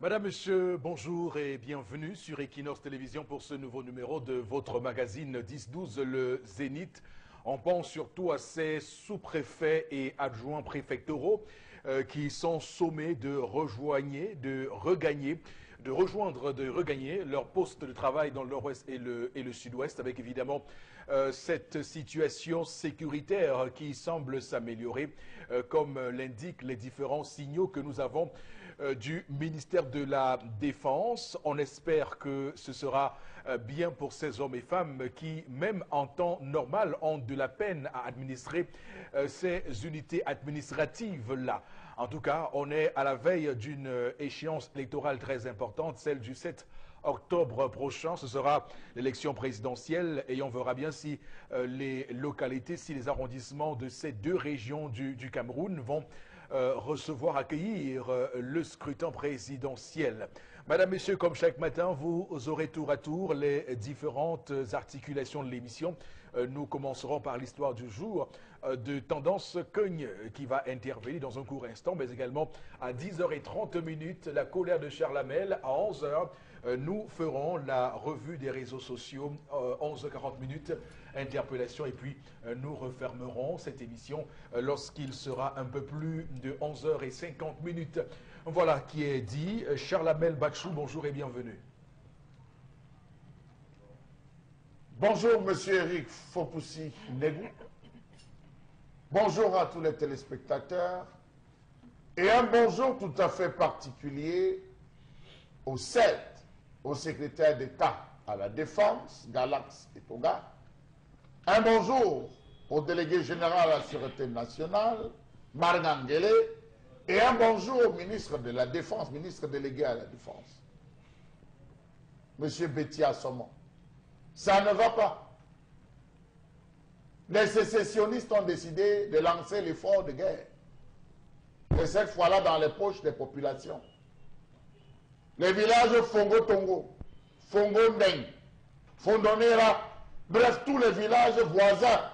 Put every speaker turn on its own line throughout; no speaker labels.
Madame, Monsieur, bonjour et bienvenue sur Equinox Télévision pour ce nouveau numéro de votre magazine 10-12, le Zénith. On pense surtout à ces sous-préfets et adjoints préfectoraux qui sont sommés de regagner leur poste de travail dans le nord-ouest et le sud-ouest, avec évidemment cette situation sécuritaire qui semble s'améliorer, comme l'indiquent les différents signaux que nous avons du ministère de la Défense. On espère que ce sera bien pour ces hommes et femmes qui, même en temps normal, ont de la peine à administrer ces unités administratives-là. En tout cas, on est à la veille d'une échéance électorale très importante, celle du 7 octobre prochain. Ce sera l'élection présidentielle et on verra bien si les localités, si les arrondissements de ces deux régions du Cameroun vont accueillir le scrutin présidentiel. Madame, Messieurs, comme chaque matin, vous aurez tour à tour les différentes articulations de l'émission. Nous commencerons par l'histoire du jour de Tendance Cogne qui va intervenir dans un court instant, mais également à 10h30, la colère de Charles Hamel. À 11h, nous ferons la revue des réseaux sociaux, 11h40, interpellation, et puis nous refermerons cette émission lorsqu'il sera un peu plus de 11h50. Voilà qui est dit. Charles Hamel Bachou, bonjour et bienvenue.
Bonjour, Monsieur Eric Fopoussi-Negou. Bonjour à tous les téléspectateurs. Et un bonjour tout à fait particulier au CED, au secrétaire d'État à la Défense, Galax et Toga. Un bonjour au délégué général à la Sûreté nationale, Margangele. Et un bonjour au ministre de la Défense, ministre délégué à la Défense, Monsieur Betty Assomon. Ça ne va pas. Les sécessionnistes ont décidé de lancer l'effort de guerre. Et cette fois-là dans les poches des populations. Les villages Fongo-Tongo, Fongo-Ndeng, Fondonera, bref, tous les villages voisins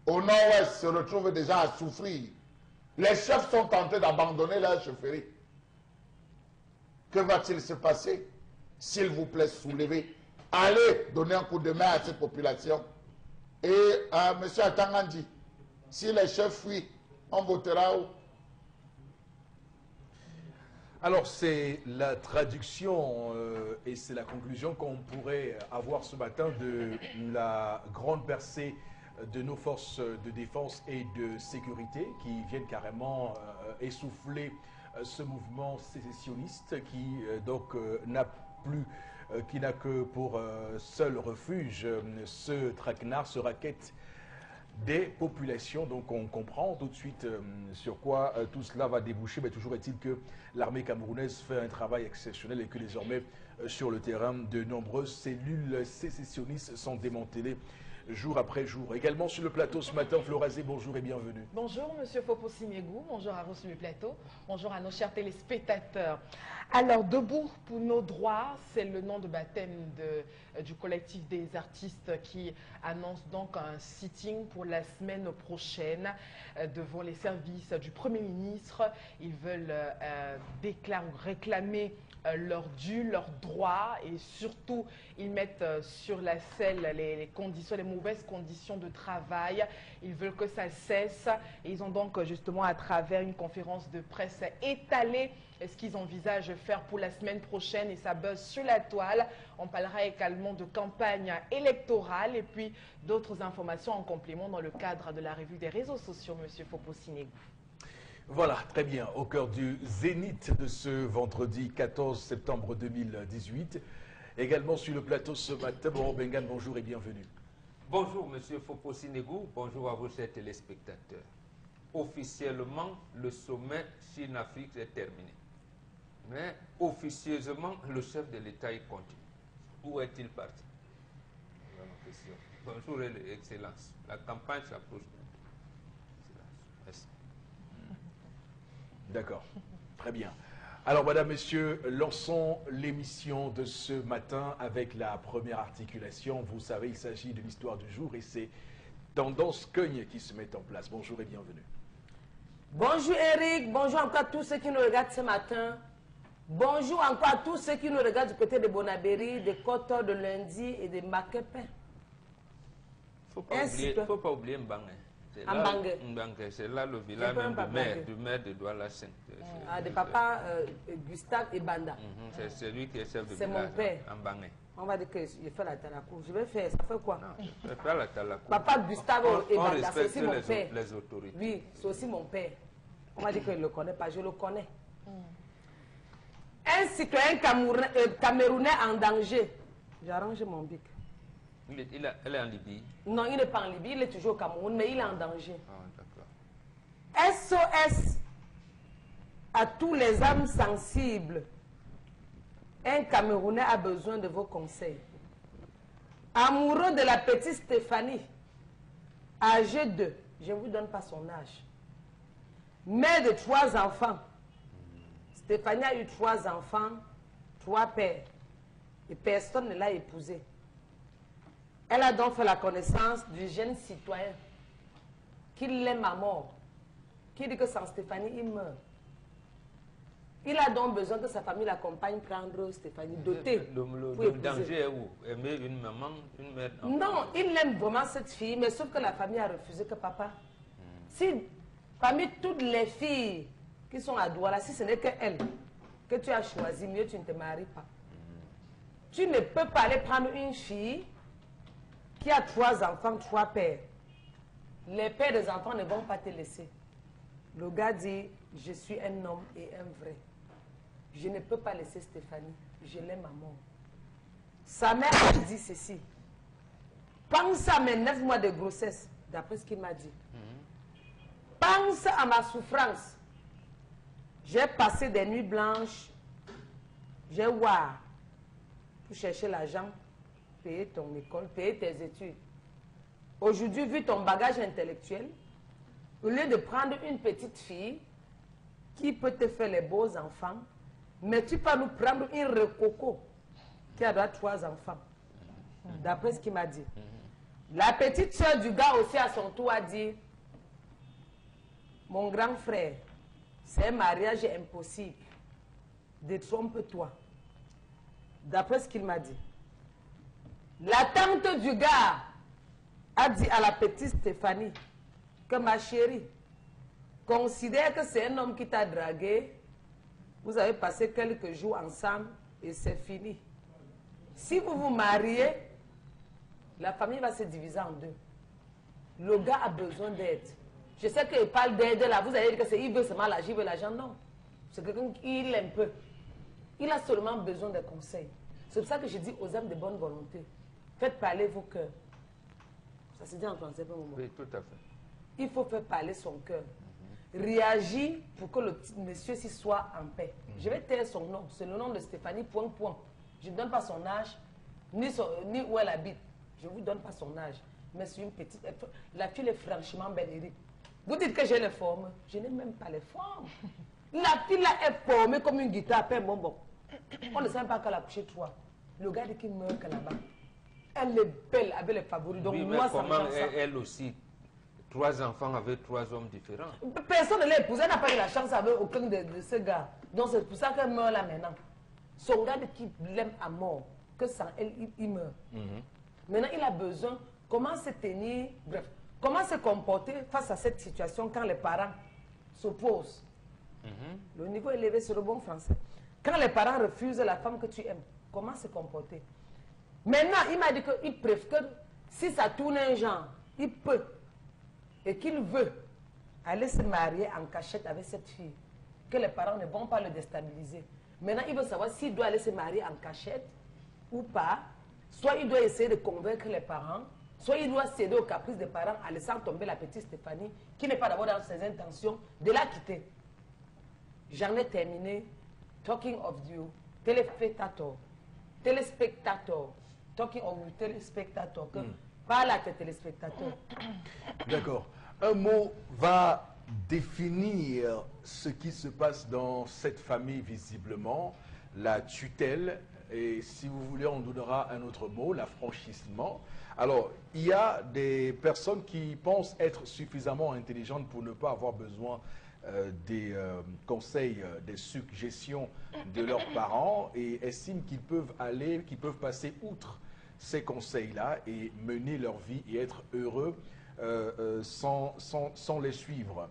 au nord-ouest se retrouvent déjà à souffrir. Les chefs sont tentés d'abandonner leur chefferie. Que va-t-il se passer? S'il vous plaît, soulevez. Allez donner un coup de main à cette population. Et M. Atangandi, si les chefs fuient, on votera où?
Alors, c'est la traduction et c'est la conclusion qu'on pourrait avoir ce matin de la grande percée de nos forces de défense et de sécurité qui viennent carrément essouffler ce mouvement sécessionniste qui n'a que pour seul refuge ce traquenard, ce racket des populations. Donc on comprend tout de suite sur quoi tout cela va déboucher, mais toujours est-il que l'armée camerounaise fait un travail exceptionnel et que désormais sur le terrain de nombreuses cellules sécessionnistes sont démantelées jour après jour. Également sur le plateau ce matin, Florazé, bonjour et bienvenue.
Bonjour Monsieur Fopoussi-Negou, bonjour à vous sur le plateau, bonjour à nos chers téléspectateurs. Alors, Debout pour nos droits, c'est le nom de baptême du collectif des artistes qui annonce donc un sitting pour la semaine prochaine devant les services du Premier ministre. Ils veulent réclamer leurs dus, leurs droits et surtout ils mettent sur la selle les mauvaises conditions de travail. Ils veulent que ça cesse et ils ont donc justement à travers une conférence de presse étalé ce qu'ils envisagent faire pour la semaine prochaine et ça buzz sur la toile. On parlera également de campagne électorale et puis d'autres informations en complément dans le cadre de la revue des réseaux sociaux, Monsieur Fopoussi-Negou.
Voilà, très bien. Au cœur du zénith de ce vendredi 14 septembre 2018. Également sur le plateau ce matin, Boro Bengan, bonjour et bienvenue.
Bonjour Monsieur Fopoussi-Negou, bonjour à vos chers téléspectateurs. Officiellement, le sommet Chine-Afrique est terminé. Mais officieusement, le chef de l'État y continue. Où est-il parti? Bonjour Excellence. La campagne s'approche. Merci.
D'accord, très bien. Alors, Madame, Messieurs, lançons l'émission de ce matin avec la première articulation. Vous savez, il s'agit de l'histoire du jour et c'est Tendance Cogne qui se met en place. Bonjour et bienvenue.
Bonjour Eric, bonjour encore à tous ceux qui nous regardent ce matin. Bonjour encore à tous ceux qui nous regardent du côté de Bonabéry, de Koto, de Lundi et de Makepin.
Faut pas oublier Mbangue. Mbangue, c'est là le village même du maire de Douala-Saint.
De papa Gustave et Banda.
C'est lui qui est chef de village.
C'est mon père.
Mbangue.
On va dire que je fais la talakou. Je vais faire, ça fait quoi?
Non, je fais la talakou.
Papa Gustave et Banda, c'est aussi mon
respecte
père.
les autorités.
Oui, c'est aussi mon père. On va dire qu'il ne le connaît pas, je le connais. Un citoyen camerounais en danger. J'arrange mon bic.
Elle est en Libye.
Non, il n'est pas en Libye, il est toujours au Cameroun, mais il est en danger.
Ah, d'accord.
SOS à tous les âmes sensibles. Un Camerounais a besoin de vos conseils. Amoureux de la petite Stéphanie, âgée de, je ne vous donne pas son âge, mère de 3 enfants. Stéphanie a eu 3 enfants, 3 pères, et personne ne l'a épousée. Elle a donc fait la connaissance du jeune citoyen qui l'aime à mort, qui dit que sans Stéphanie, il meurt. Il a donc besoin que sa famille l'accompagne prendre Stéphanie, dotée.
Le danger est où? Aimer une maman, une mère?
Non, il aime vraiment cette fille, mais sauf que la famille a refusé que papa. Si parmi toutes les filles qui sont à Douala, si ce n'est qu'elle que tu as choisi, mieux tu ne te maries pas. Tu ne peux pas aller prendre une fille qui a 3 enfants, 3 pères. Les pères des enfants ne vont pas te laisser. Le gars dit, je suis un homme et un vrai. Je ne peux pas laisser Stéphanie. Je l'aime à mort. Sa mère a dit ceci. Pense à mes 9 mois de grossesse, d'après ce qu'il m'a dit. Pense à ma souffrance. J'ai passé des nuits blanches. J'ai voir pour chercher l'argent, payer ton école, payer tes études. Aujourd'hui, vu ton bagage intellectuel, au lieu de prendre une petite fille qui peut te faire les beaux enfants, mais tu peux nous prendre une recoco qui a 3 enfants. D'après ce qu'il m'a dit. La petite soeur du gars aussi à son tour a dit, mon grand frère, c'est un mariage impossible. Détrompe-toi. D'après ce qu'il m'a dit. La tante du gars a dit à la petite Stéphanie que ma chérie, considère que c'est un homme qui t'a dragué. Vous avez passé quelques jours ensemble et c'est fini. Si vous vous mariez, la famille va se diviser en 2. Le gars a besoin d'aide. Je sais qu'il parle d'aide là. Vous allez dire que c'est il veut seulement l'argent, il veut l'argent. Non. C'est quelqu'un qui l'aime peu. Il a seulement besoin de conseils. C'est pour ça que je dis aux âmes de bonne volonté, faites parler vos cœurs. Ça se dit en français pour le moment.
Oui, tout à fait.
Il faut faire parler son cœur. Réagir pour que le petit monsieur s'y soit en paix. Je vais taire son nom. C'est le nom de Stéphanie, point. Je ne donne pas son âge, ni où elle habite. Je ne vous donne pas son âge. Mais c'est une petite... La fille est franchement belle, Eric. Vous dites que j'ai les formes. Je n'ai même pas les formes. La fille là est formée comme une guitare, pas un bonbon. On ne sait pas qu'elle a couché 3. Le gars dit qu'il meurt que là-bas. Elle est belle, avec les favoris. Donc
oui,
moi,
mais
ça me
comment
change ça.
elle aussi 3 enfants avec 3 hommes différents?
Personne ne l'a épousée, elle n'a pas eu la chance avec aucun de ces gars. Donc c'est pour ça qu'elle meurt là maintenant. Son gars qui l'aime à mort, que sans elle, il meurt. Maintenant, il a besoin, comment se tenir, bref, comment se comporter face à cette situation quand les parents s'opposent. Le niveau élevé sur le bon français. Quand les parents refusent la femme que tu aimes, comment se comporter? Maintenant, il m'a dit qu'il préfère, si ça tourne un genre, il peut, et qu'il veut aller se marier en cachette avec cette fille, que les parents ne vont pas le déstabiliser. Maintenant, il veut savoir s'il doit aller se marier en cachette ou pas. Soit il doit essayer de convaincre les parents, soit il doit céder aux caprices des parents en laissant tomber la petite Stéphanie, qui n'est pas d'abord dans ses intentions, de la quitter. J'en ai terminé. Talking of you, téléspectateur, talking of you, téléspectateur, parle à tes téléspectateurs.
D'accord. Un mot va définir ce qui se passe dans cette famille visiblement, la tutelle, et si vous voulez on donnera un autre mot, l'affranchissement. Alors, il y a des personnes qui pensent être suffisamment intelligentes pour ne pas avoir besoin des conseils, des suggestions de leurs parents et estiment qu'ils peuvent passer outre ces conseils-là et mener leur vie et être heureux sans les suivre.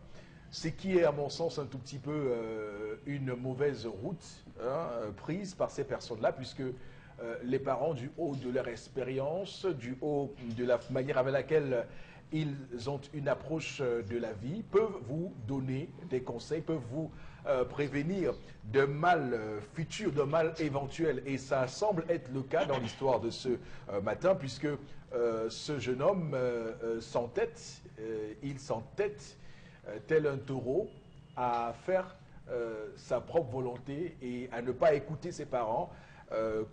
Ce qui est, à mon sens, un tout petit peu une mauvaise route prise par ces personnes-là, puisque les parents, du haut de leur expérience, du haut de la manière avec laquelle ils ont une approche de la vie, peuvent vous donner des conseils, peuvent vous prévenir de mal futur, de mal éventuel. Et ça semble être le cas dans l'histoire de ce matin, puisque ce jeune homme s'entête, il s'entête tel un taureau à faire sa propre volonté et à ne pas écouter ses parents,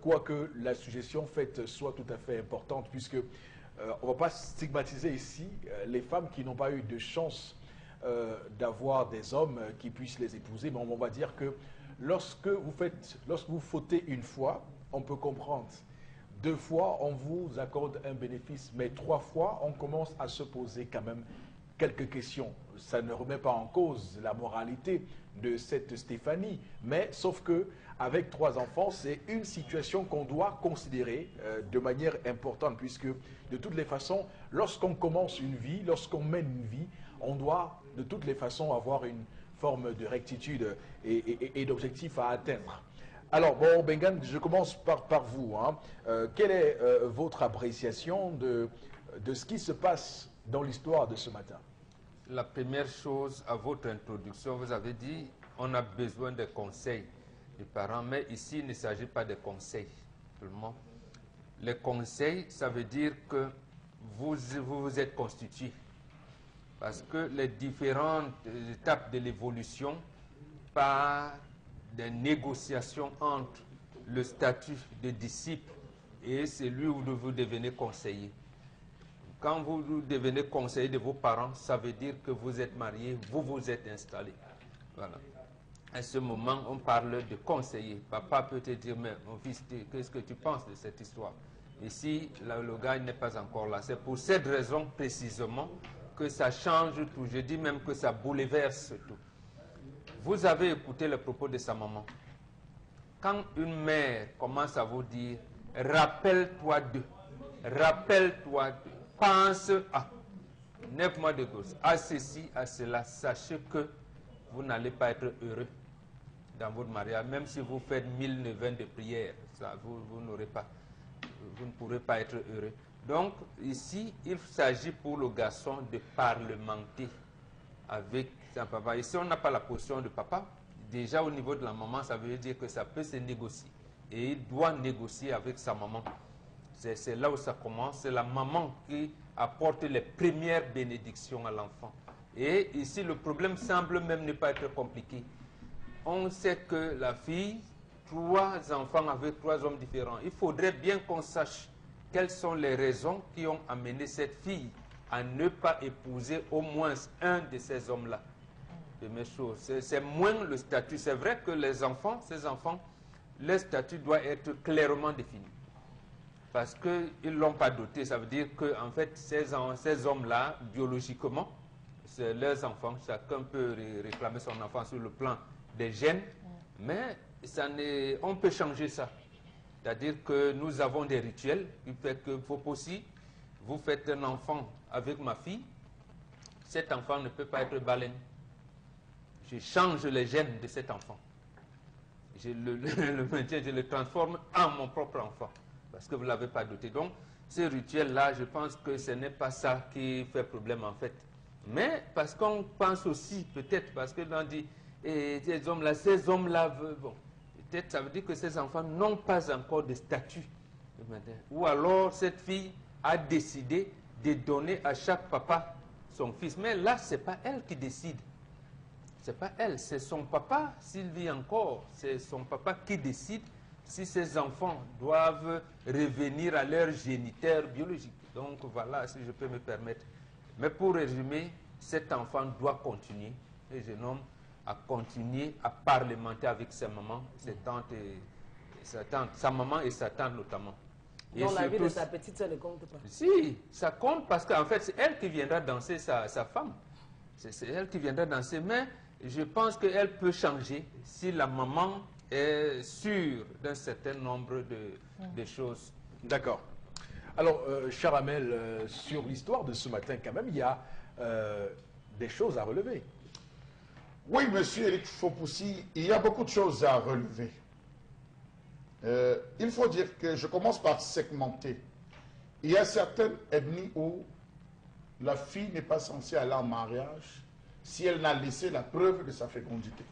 quoique la suggestion faite soit tout à fait importante, puisque on ne va pas stigmatiser ici les femmes qui n'ont pas eu de chance d'avoir des hommes qui puissent les épouser, mais on va dire que lorsque vous fautez une fois, on peut comprendre. 2 fois, on vous accorde un bénéfice, mais 3 fois, on commence à se poser quand même quelques questions. Ça ne remet pas en cause la moralité de cette Stéphanie, mais sauf que avec 3 enfants, c'est une situation qu'on doit considérer de manière importante, puisque de toutes les façons, lorsqu'on commence une vie, lorsqu'on mène une vie, on doit de toutes les façons avoir une forme de rectitude et d'objectif à atteindre. Alors, bon, Bengan, je commence par vous. Hein. Quelle est votre appréciation de ce qui se passe dans l'histoire de ce matin?
La première chose, à votre introduction, vous avez dit on a besoin de conseils des parents, mais ici, il ne s'agit pas de conseils seulement. Les conseils, ça veut dire que vous vous êtes constitué. Parce que les différentes étapes de l'évolution, par des négociations entre le statut de disciple et celui où vous devenez conseiller. Quand vous devenez conseiller de vos parents, ça veut dire que vous êtes marié, vous vous êtes installé. Voilà. À ce moment, on parle de conseiller. Papa peut te dire, mais mon fils, qu'est-ce que tu penses de cette histoire? Ici, le gars n'est pas encore là. C'est pour cette raison précisément que ça change tout. Je dis même que ça bouleverse tout. Vous avez écouté le propos de sa maman. Quand une mère commence à vous dire, rappelle-toi d'eux, rappelle-toi d'eux, pense à 9 mois de gosse, à ceci, à cela, sachez que vous n'allez pas être heureux dans votre mariage, même si vous faites 1000 neuvaines de prière, ça, vous n'aurez pas, vous ne pourrez pas être heureux. Donc ici, il s'agit pour le garçon de parlementer avec son papa. Ici, on n'a pas la position de papa. Déjà au niveau de la maman, ça veut dire que ça peut se négocier. Et il doit négocier avec sa maman. C'est là où ça commence. C'est la maman qui apporte les premières bénédictions à l'enfant. Et ici, le problème semble même ne pas être compliqué. On sait que la fille, 3 enfants avec 3 hommes différents. Il faudrait bien qu'on sache quelles sont les raisons qui ont amené cette fille à ne pas épouser au moins un de ces hommes-là. Première chose, c'est moins le statut. C'est vrai que les enfants, ces enfants, leur statut doit être clairement défini. Parce qu'ils ne l'ont pas doté. Ça veut dire qu'en fait, ces hommes-là, biologiquement, c'est leurs enfants. Chacun peut réclamer son enfant sur le plan des gènes. Mais on peut changer ça. C'est-à-dire que nous avons des rituels qui fait que aussi, vous faites un enfant avec ma fille, cet enfant ne peut pas être baleine. Je change les gènes de cet enfant. Je le transforme en mon propre enfant. Parce que vous ne l'avez pas doté. Donc, ces rituels-là, je pense que ce n'est pas ça qui fait problème en fait. Mais parce qu'on pense aussi, peut-être, parce que l'on dit, ces hommes-là, bon, peut-être ça veut dire que ces enfants n'ont pas encore de statut. Ou alors, cette fille a décidé de donner à chaque papa son fils. Mais là, ce n'est pas elle qui décide. Ce n'est pas elle, c'est son papa, s'il vit encore, c'est son papa qui décide si ces enfants doivent revenir à leur géniteur biologique. Donc voilà, si je peux me permettre. Mais pour résumer, cet enfant doit continuer, le jeune homme, à continuer à parlementer avec sa maman, ses tantes et sa tante, sa maman et sa tante notamment.
Donc la vie de sa petite soeur ne compte pas.
Si, ça compte parce qu'en fait, c'est elle qui viendra danser sa femme. C'est elle qui viendra danser. Mais je pense qu'elle peut changer si la maman est sûre d'un certain nombre de choses.
D'accord. Alors, Charamel, sur l'histoire de ce matin, quand même, il y a des choses à relever.
Oui, monsieur Eric Fopoussi, il y a beaucoup de choses à relever. Il faut dire que je commence par segmenter. Il y a certaines ethnies où la fille n'est pas censée aller en mariage si elle n'a laissé la preuve de sa fécondité.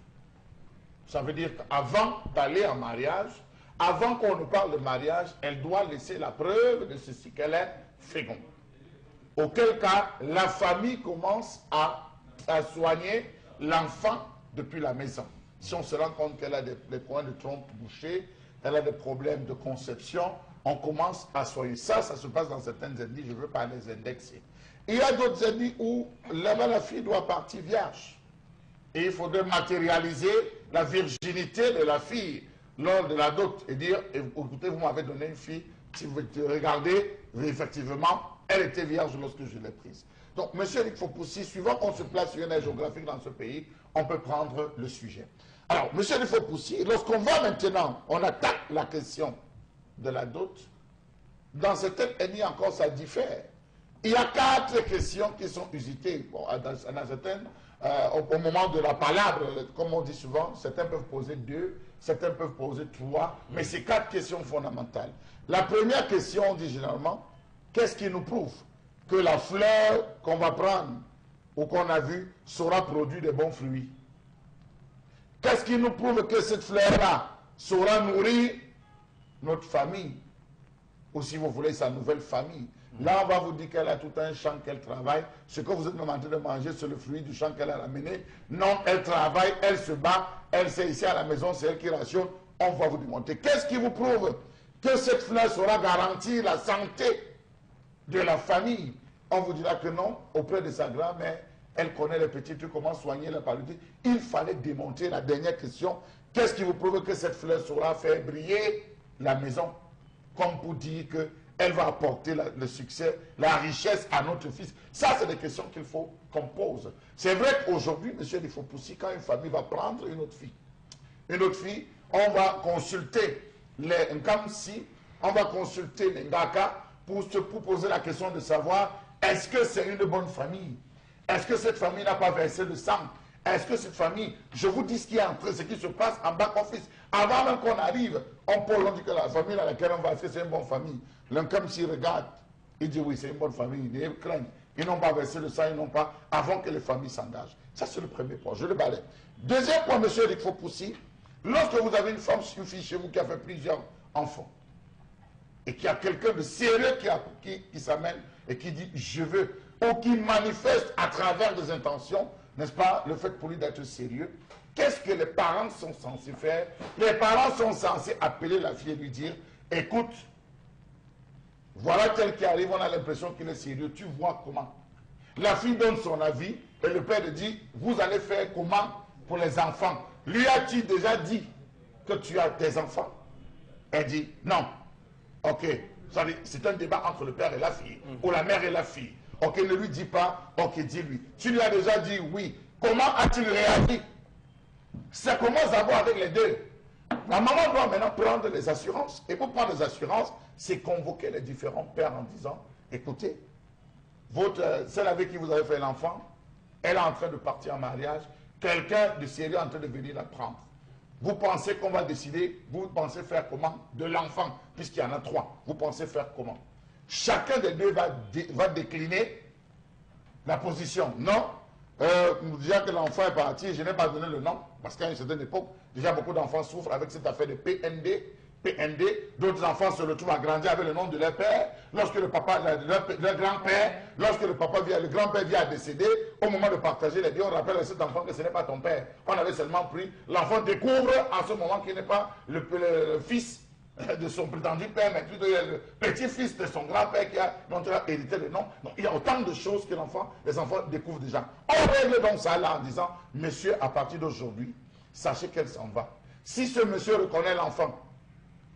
Ça veut dire qu'avant d'aller en mariage, avant qu'on ne parle de mariage, elle doit laisser la preuve de ceci qu'elle est féconde. Auquel cas, la famille commence à soigner l'enfant depuis la maison. Si on se rend compte qu'elle a des problèmes de trompe bouchée, elle a des problèmes de conception, on commence à soigner. Ça se passe dans certaines ethnies, je ne veux pas les indexer. Il y a d'autres ethnies où là-bas la fille doit partir vierge. Et il faudrait matérialiser la virginité de la fille lors de la dot et dire, écoutez, vous m'avez donné une fille, si vous regardez, effectivement, elle était vierge lorsque je l'ai prise. Donc, monsieur Eric Fopoussi, suivant qu'on se place sur une aire géographique dans ce pays, on peut prendre le sujet. Alors, monsieur Eric Fopoussi, lorsqu'on va maintenant, on attaque la question de la dot, dans certaines ethnies encore ça diffère. Il y a 4 questions qui sont usitées. Bon, dans certaines, au moment de la palabre, comme on dit souvent, certains peuvent poser 2, certains peuvent poser 3, mais c'est 4 questions fondamentales. La première question, on dit généralement, qu'est-ce qui nous prouve que la fleur qu'on va prendre ou qu'on a vue saura produire de bons fruits? Qu'est-ce qui nous prouve que cette fleur-là saura nourrir notre famille, ou si vous voulez, sa nouvelle famille? Là, on va vous dire qu'elle a tout un champ qu'elle travaille. Ce que vous êtes même en train de manger, c'est le fruit du champ qu'elle a ramené. Non, elle travaille, elle se bat, elle sait ici à la maison, c'est elle qui rationne. On va vous démontrer. Qu'est-ce qui vous prouve que cette fleur saura garantir la santé de la famille? On vous dira que non, auprès de sa grand-mère, elle connaît les petits trucs, comment soigner la paludité. Il fallait démontrer la dernière question. Qu'est-ce qui vous prouve que cette fleur saura faire briller la maison? Comme pour dire que elle va apporter le succès, la richesse à notre fils. Ça, c'est des questions qu'il faut qu'on pose. C'est vrai qu'aujourd'hui, monsieur Eric Fopoussi, quand une famille va prendre une autre fille, on va consulter les Nkamsi, on va consulter les Ngaka pour poser la question de savoir est-ce que c'est une bonne famille? Est-ce que cette famille n'a pas versé de sang? Est-ce que cette famille, je vous dis ce qui est en train, ce qui se passe en back-office. Avant même qu'on arrive, on dit que la famille à laquelle on va, est-ce que c'est une bonne famille? L'un comme s'il regarde, il dit oui, c'est une bonne famille, ils craignent. Ils n'ont pas versé le sang, ils n'ont pas, avant que les familles s'engagent. Ça, c'est le premier point, je le balaye. Deuxième point, monsieur Eric Fopoussi, lorsque vous avez une fille chez vous qui a fait plusieurs enfants, et qu'il y a quelqu'un de sérieux qui s'amène et qui dit je veux, ou qui manifeste à travers des intentions, n'est-ce pas, le fait pour lui d'être sérieux, qu'est-ce que les parents sont censés faire? Les parents sont censés appeler la fille et lui dire, écoute, voilà tel qui arrive, on a l'impression qu'il est sérieux, tu vois comment? La fille donne son avis et le père lui dit, vous allez faire comment pour les enfants? Lui a-t-il déjà dit que tu as des enfants? Elle dit, non. Ok, c'est un débat entre le père et la fille, ou la mère et la fille. Ok, ne lui dis pas, ok, dis-lui. Tu lui as déjà dit oui. Comment a-t-il réagi? Ça commence d'abord avec les deux. La maman doit maintenant prendre les assurances. Et pour prendre les assurances, c'est convoquer les différents pères en disant, écoutez, celle avec qui vous avez fait l'enfant, elle est en train de partir en mariage, quelqu'un de sérieux est en train de venir la prendre. Vous pensez qu'on va décider, vous pensez faire comment de l'enfant, puisqu'il y en a 3, vous pensez faire comment? Chacun des deux va décliner la position. Non, déjà que l'enfant est parti, je n'ai pas donné le nom, parce qu'à une certaine époque, déjà beaucoup d'enfants souffrent avec cette affaire de PND. D'autres enfants se retrouvent à grandir avec le nom de leur père. Lorsque le papa, leur grand-père, lorsque le grand-père vient à décéder, au moment de partager les biens, on rappelle à cet enfant que ce n'est pas ton père. On avait seulement pris, l'enfant découvre en ce moment qu'il n'est pas le fils de son prétendu père, mais plutôt le petit-fils de son grand-père dont il a hérité le nom. Donc, il y a autant de choses que les enfants découvrent déjà. On règle donc ça là en disant, monsieur, à partir d'aujourd'hui, sachez qu'elle s'en va. Si ce monsieur reconnaît l'enfant,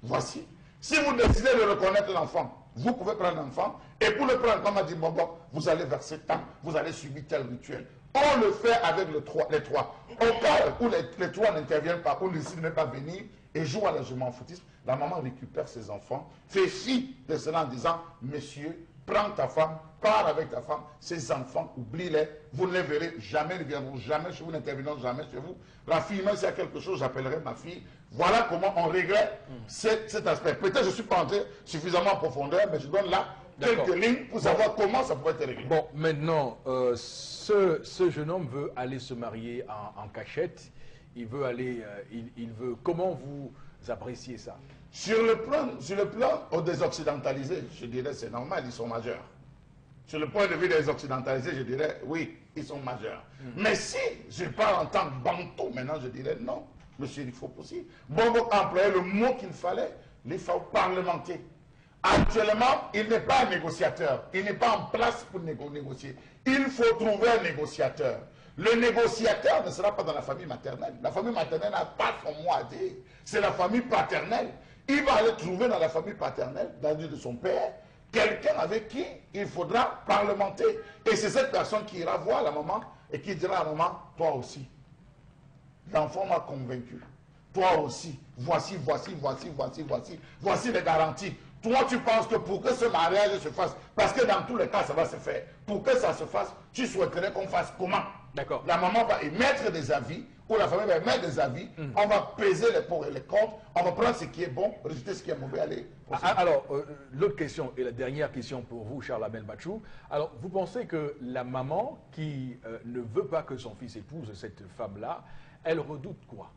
voici. Si vous décidez de reconnaître l'enfant, vous pouvez prendre l'enfant, et pour le prendre, comme a dit Bobo, vous allez verser tant, vous allez subir tel rituel. On le fait avec les trois. Au cas où les trois n'interviennent pas, ou ne décident même pas venir et jouent à la je m'en foutisme, la maman récupère ses enfants, fait fi de cela en disant, monsieur, prends ta femme, pars avec ta femme, ses enfants, oublie-les, vous ne les verrez jamais, ils ne viendront jamais chez vous, n'interviendront jamais chez vous. La fille, même s'il y a quelque chose, j'appellerai ma fille. Voilà comment on regrette cet aspect. Peut-être que je ne suis pas entré suffisamment en profondeur, mais je donne là quelques lignes pour savoir comment ça pourrait être réglé.
Bon, maintenant, ce jeune homme veut aller se marier en cachette. Il veut aller, il veut. Comment vous appréciez ça?
Sur le plan des occidentalisés, je dirais c'est normal, ils sont majeurs. Sur le point de vue des occidentalisés, je dirais oui, ils sont majeurs. Mais si je parle en tant que bantou, maintenant je dirais non, monsieur, il faut aussi. Bongo employait le mot qu'il fallait, il faut parlementer. Actuellement, il n'est pas un négociateur, il n'est pas en place pour négocier. Il faut trouver un négociateur. Le négociateur ne sera pas dans la famille maternelle. La famille maternelle n'a pas son mot à dire. C'est la famille paternelle. Il va aller trouver dans la famille paternelle, dans le lieu de son père, quelqu'un avec qui il faudra parlementer. Et c'est cette personne qui ira voir la maman et qui dira à la maman, toi aussi, l'enfant m'a convaincu. Toi aussi, voici les garanties. Toi, tu penses que pour que ce mariage se fasse, parce que dans tous les cas, ça va se faire, pour que ça se fasse, tu souhaiterais qu'on fasse comment?
D'accord.
La maman va émettre des avis, ou la famille va émettre des avis, on va peser les pour et les contre, on va prendre ce qui est bon, rejeter ce qui est mauvais, aller.
Alors, l'autre question, et la dernière question pour vous, Charles Amel Bachou. Alors, vous pensez que la maman qui ne veut pas que son fils épouse cette femme-là, elle redoute quoi?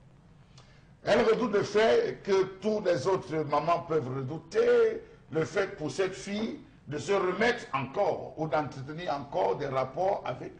Elle redoute le fait que tous les autres mamans peuvent redouter, le fait pour cette fille de se remettre encore ou d'entretenir encore des rapports avec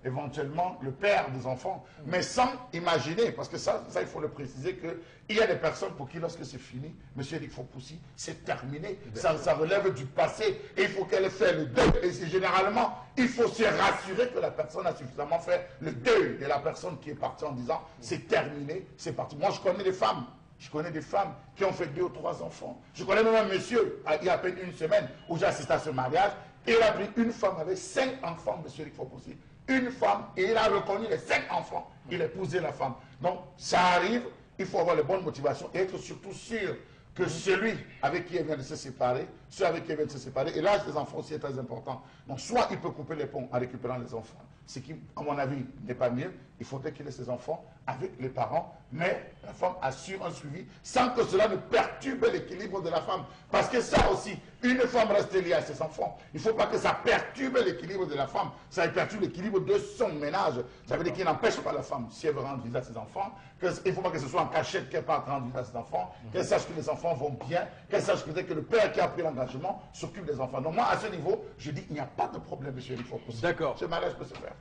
éventuellement le père des enfants, mais sans imaginer, parce que ça il faut le préciser, qu'il y a des personnes pour qui lorsque c'est fini, monsieur Eric Fopoussi, c'est terminé, ça relève du passé, et il faut qu'elle fasse le deuil, et c'est généralement, il faut se rassurer que la personne a suffisamment fait le deuil de la personne qui est partie en disant, c'est terminé, c'est parti. Moi je connais des femmes qui ont fait 2 ou 3 enfants. Je connais même un monsieur, il y a à peine une semaine, où j'ai assisté à ce mariage, et il a pris une femme avec 5 enfants, monsieur Eric Fopoussi. Une femme, et il a reconnu les 5 enfants. Il a épousé la femme. Donc, ça arrive, il faut avoir les bonnes motivations et être surtout sûr que celui avec qui elle vient de se séparer, ceux avec qui elle vient de se séparer, et l'âge des enfants aussi est très important. Donc, soit il peut couper les ponts en récupérant les enfants, ce qui, à mon avis, n'est pas mieux. Il faudrait qu'il ait ses enfants avec les parents, mais la femme assure un suivi sans que cela ne perturbe l'équilibre de la femme. Parce que ça aussi, une femme reste liée à ses enfants. Il ne faut pas que ça perturbe l'équilibre de la femme. Ça perturbe l'équilibre de son ménage. Ça veut dire qu'il n'empêche pas la femme, si elle veut rendre visite à ses enfants, il ne faut pas que ce soit en cachette qu'elle parte rendre visite à ses enfants, qu'elle sache que les enfants vont bien, qu'elle sache peut-être que le père qui a pris l'engagement s'occupe des enfants. Donc moi, à ce niveau, je dis, il n'y a pas de problème, monsieur.
D'accord.
Ce mariage peut se faire.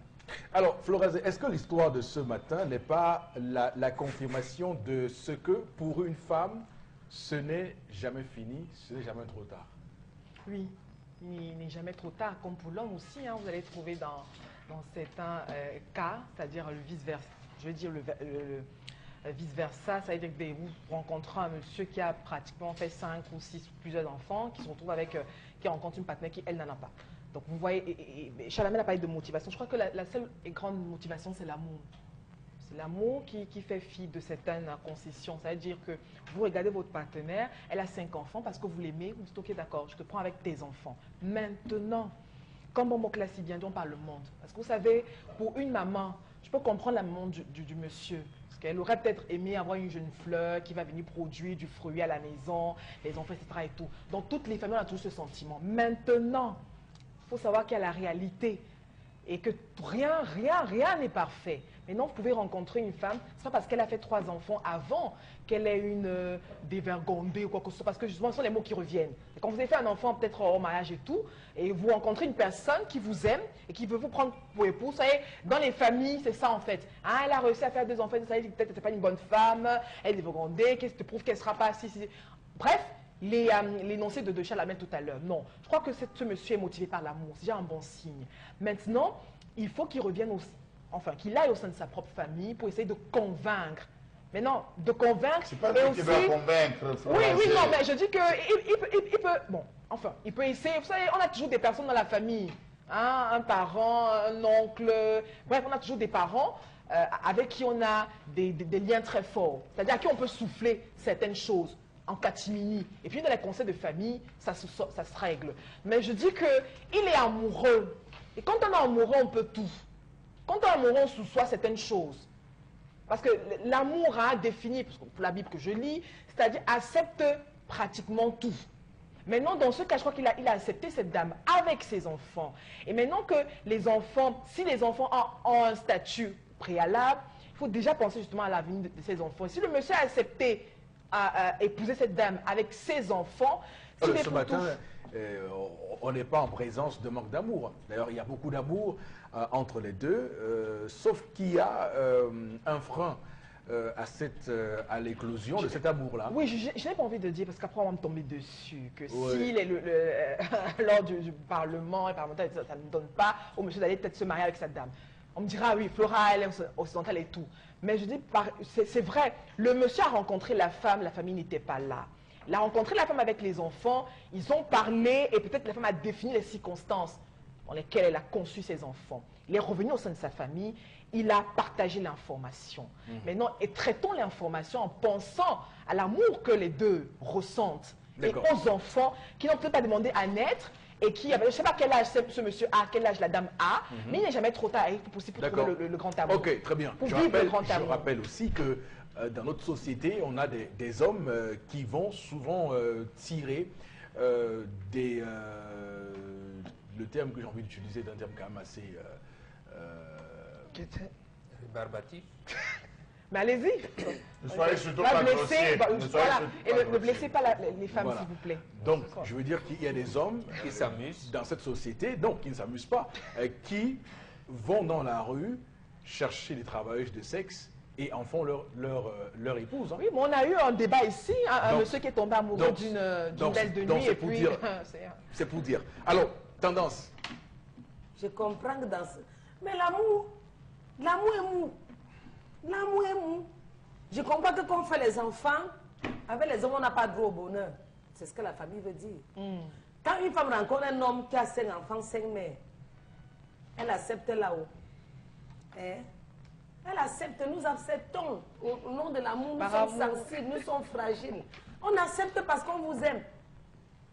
Alors, Florez, est-ce que l'histoire de ce matin n'est pas la confirmation de ce que, pour une femme, ce n'est jamais fini, ce n'est jamais trop tard?
Oui, il n'est jamais trop tard, comme pour l'homme aussi. Vous allez trouver dans certains cas, c'est-à-dire le vice-versa. Je veux dire le vice-versa, ça veut dire que vous rencontrez un monsieur qui a pratiquement fait 5 ou 6 ou plusieurs enfants, qui se retrouve avec, qui rencontre une partenaire qui, elle, n'en a pas. Donc, vous voyez, Charles Amel a parlé de motivation. Je crois que la seule et grande motivation, c'est l'amour. C'est l'amour qui fait fi de certaines concessions. Ça veut dire que vous regardez votre partenaire, elle a 5 enfants, parce que vous l'aimez, vous dites, ok, d'accord, je te prends avec tes enfants. Maintenant, comme Bobo Classi bien dit, on parle le monde. Parce que vous savez, pour une maman, je peux comprendre la maman du monsieur. Parce qu'elle aurait peut-être aimé avoir une jeune fleur qui va venir produire du fruit à la maison, les enfants, etc. et tout. Donc, toutes les familles ont toujours ce sentiment. Maintenant, il faut savoir qu'il y a la réalité et que rien n'est parfait. Maintenant, vous pouvez rencontrer une femme, ce n'est pas parce qu'elle a fait 3 enfants avant qu'elle est une dévergondée ou quoi que ce soit, parce que justement, ce sont les mots qui reviennent. Et quand vous avez fait un enfant, peut-être au mariage et tout, et vous rencontrez une personne qui vous aime et qui veut vous prendre pour époux, vous savez, dans les familles, c'est ça en fait. Ah, elle a réussi à faire 2 enfants, ça veut dire peut-être que ce n'est pas une bonne femme, elle est dévergondée, qu'est-ce qui te prouve qu'elle ne sera pas assise. Bref. L'énoncé de Charles Amel tout à l'heure. Non, je crois que ce monsieur est motivé par l'amour. C'est déjà un bon signe. Maintenant, il faut qu'il revienne aussi, enfin, qu'il aille au sein de sa propre famille pour essayer de convaincre. Mais non, de convaincre.
C'est pas lui qui va convaincre.
Oui, non, mais je dis qu'il peut. Bon, enfin, il peut essayer. Vous savez, on a toujours des personnes dans la famille. hein, un parent, un oncle. Bref, on a toujours des parents avec qui on a des liens très forts. C'est-à-dire à qui on peut souffler certaines choses en catimini. Et puis dans les conseils de famille, ça se règle. Mais je dis qu'il est amoureux. Et quand on est amoureux, on peut tout. Quand on est amoureux, on sous-soit certaines choses. Parce que l'amour a défini, pour la Bible que je lis, c'est-à-dire accepte pratiquement tout. Maintenant, dans ce cas, je crois qu'il a accepté cette dame avec ses enfants. Et maintenant que les enfants, si les enfants ont un statut préalable, il faut déjà penser justement à l'avenir de ses enfants. Si le monsieur a accepté à épouser cette dame avec ses enfants,
ce matin, on n'est pas en présence de manque d'amour. D'ailleurs, il y a beaucoup d'amour entre les deux, sauf qu'il y a un frein à l'éclosion de cet amour-là.
Oui, je n'ai pas envie de dire, parce qu'après on va me tomber dessus, que si lors du Parlement et parlementaire, ça ne donne pas au monsieur d'aller peut-être se marier avec cette dame. On me dira, oui, Flora, elle est occidentale et tout. Mais je dis, c'est vrai, le monsieur a rencontré la femme, la famille n'était pas là. Il a rencontré la femme avec les enfants, ils ont parlé et peut-être la femme a défini les circonstances dans lesquelles elle a conçu ses enfants. Il est revenu au sein de sa famille, il a partagé l'information. Maintenant, traitons l'information en pensant à l'amour que les deux ressentent. Et aux enfants qui n'ont peut-être pas demandé à naître et qui, je ne sais pas quel âge ce monsieur a, quel âge la dame a, mais il n'est jamais trop tard pour trouver le grand amour.
Ok, très bien. Je rappelle aussi que dans notre société, on a des hommes qui vont souvent tirer le terme que j'ai envie d'utiliser est un terme quand même assez...
Rébarbatif.
Mais allez-y.
Ne soyez surtout pas grossier.
Et ne blessez pas les femmes, s'il vous plaît.
Donc, je veux dire qu'il y a des hommes
qui s'amusent
dans cette société, donc qui ne s'amusent pas, qui vont dans la rue chercher des travailleuses de sexe et en font leur épouse. Hein.
Oui, mais on a eu un débat ici, un monsieur qui est tombé amoureux d'une belle de nuit.
C'est pour dire. Alors, tendance.
Je comprends que dans ce... Mais l'amour est mou. L'amour est mou. Je comprends que quand on fait les enfants, avec les hommes, on n'a pas droit au bonheur. C'est ce que la famille veut dire. Quand une femme rencontre un homme qui a 5 enfants, 5 mères, elle accepte là-haut. Hein? Elle accepte, nous acceptons. Au nom de l'amour, nous sommes sensibles, nous sommes fragiles. On accepte parce qu'on vous aime.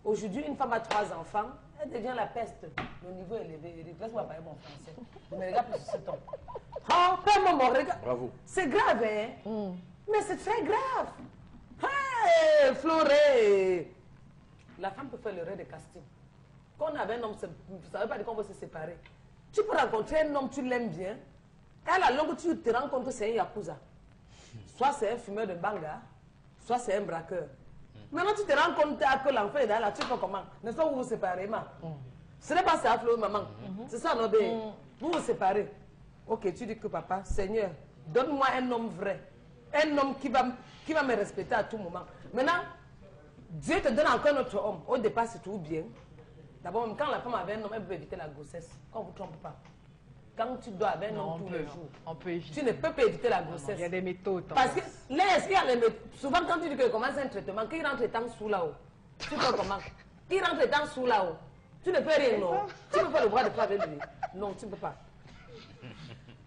Aujourd'hui, une femme a 3 enfants, elle devient la peste. Le niveau est élevé. Laisse-moi parler mon français. Je me regarde plus sur ce ton. Oh, pas mon regard.
Bravo.
C'est grave, hein? Mais c'est très grave. Hey, Floré. La femme peut faire le rêve de casting. Quand on avait un homme, ça ne veut pas dire qu'on va se séparer. Tu peux rencontrer un homme, tu l'aimes bien. À la longue, tu te rends compte que c'est un yakuza. Soit c'est un fumeur de banga, soit c'est un braqueur. Maintenant, tu te rends compte que l'enfant est là, tu fais comment? N'est-ce pas, vous vous séparez, maman? Ce n'est pas ça, Flo, maman. C'est ça, non? Vous vous séparez. Ok, tu dis que papa, Seigneur, donne-moi un homme vrai. Un homme qui va me respecter à tout moment. Maintenant, Dieu te donne encore un autre homme. Au départ, c'est tout bien. D'abord, même quand la femme avait un homme, elle peut éviter la grossesse. Quand vous ne trompez pas. Quand tu dois avec un homme tous les jours,
on peut éviter.
tu ne peux pas éviter la grossesse.
Il y a des méthodes.
Parce que souvent quand tu dis qu'il commence un traitement, qu'il rentre le temps sous là-haut, tu fais comment? Il rentre le temps sous là-haut. Tu ne peux rien, non. Tu ne peux pas le droit de faire avec lui. Non, tu ne peux pas.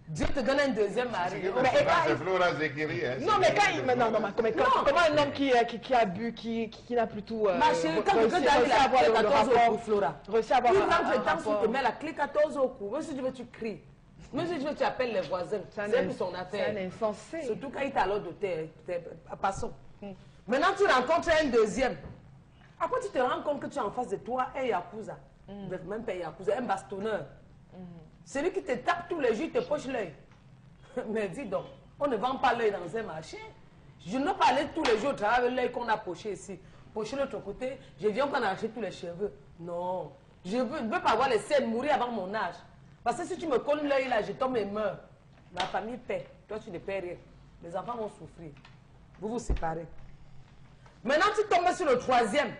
Dieu te donne un deuxième mari.
C'est Flora Zekiri.
Non, mais quand il... Comment un homme qui a bu, qui n'a plus tout...
Ma chérie, quand tu as avoir le 14 au cou, Flora. Il rentre le temps sous, te met la clé 14 au cou. Même si tu veux, tu cries. Même si tu veux, tu appelles les voisins. C'est pour son affaire.
C'est un insensé.
Surtout quand il t'a l'ordre de terre. Passons. Maintenant, tu rencontres un deuxième. Après, tu te rends compte que tu es en face de toi un yakuza. Même pas un yakuza, un bastonneur. Celui qui te tape tous les jours, il te poche l'œil. Mais dis donc, on ne vend pas l'œil dans un marché. Je ne veux pas aller tous les jours travailler avec l'œil qu'on a poché ici. Poché de l'autre côté, je viens qu'on a acheté tous les cheveux. Non, je ne veux pas avoir les scènes mourir avant mon âge. Parce que si tu me colles l'œil là, je tombe et meurs. La famille paie. Toi, tu ne paies rien. Les enfants vont souffrir. Vous vous séparez. Maintenant, tu tombes sur le troisième.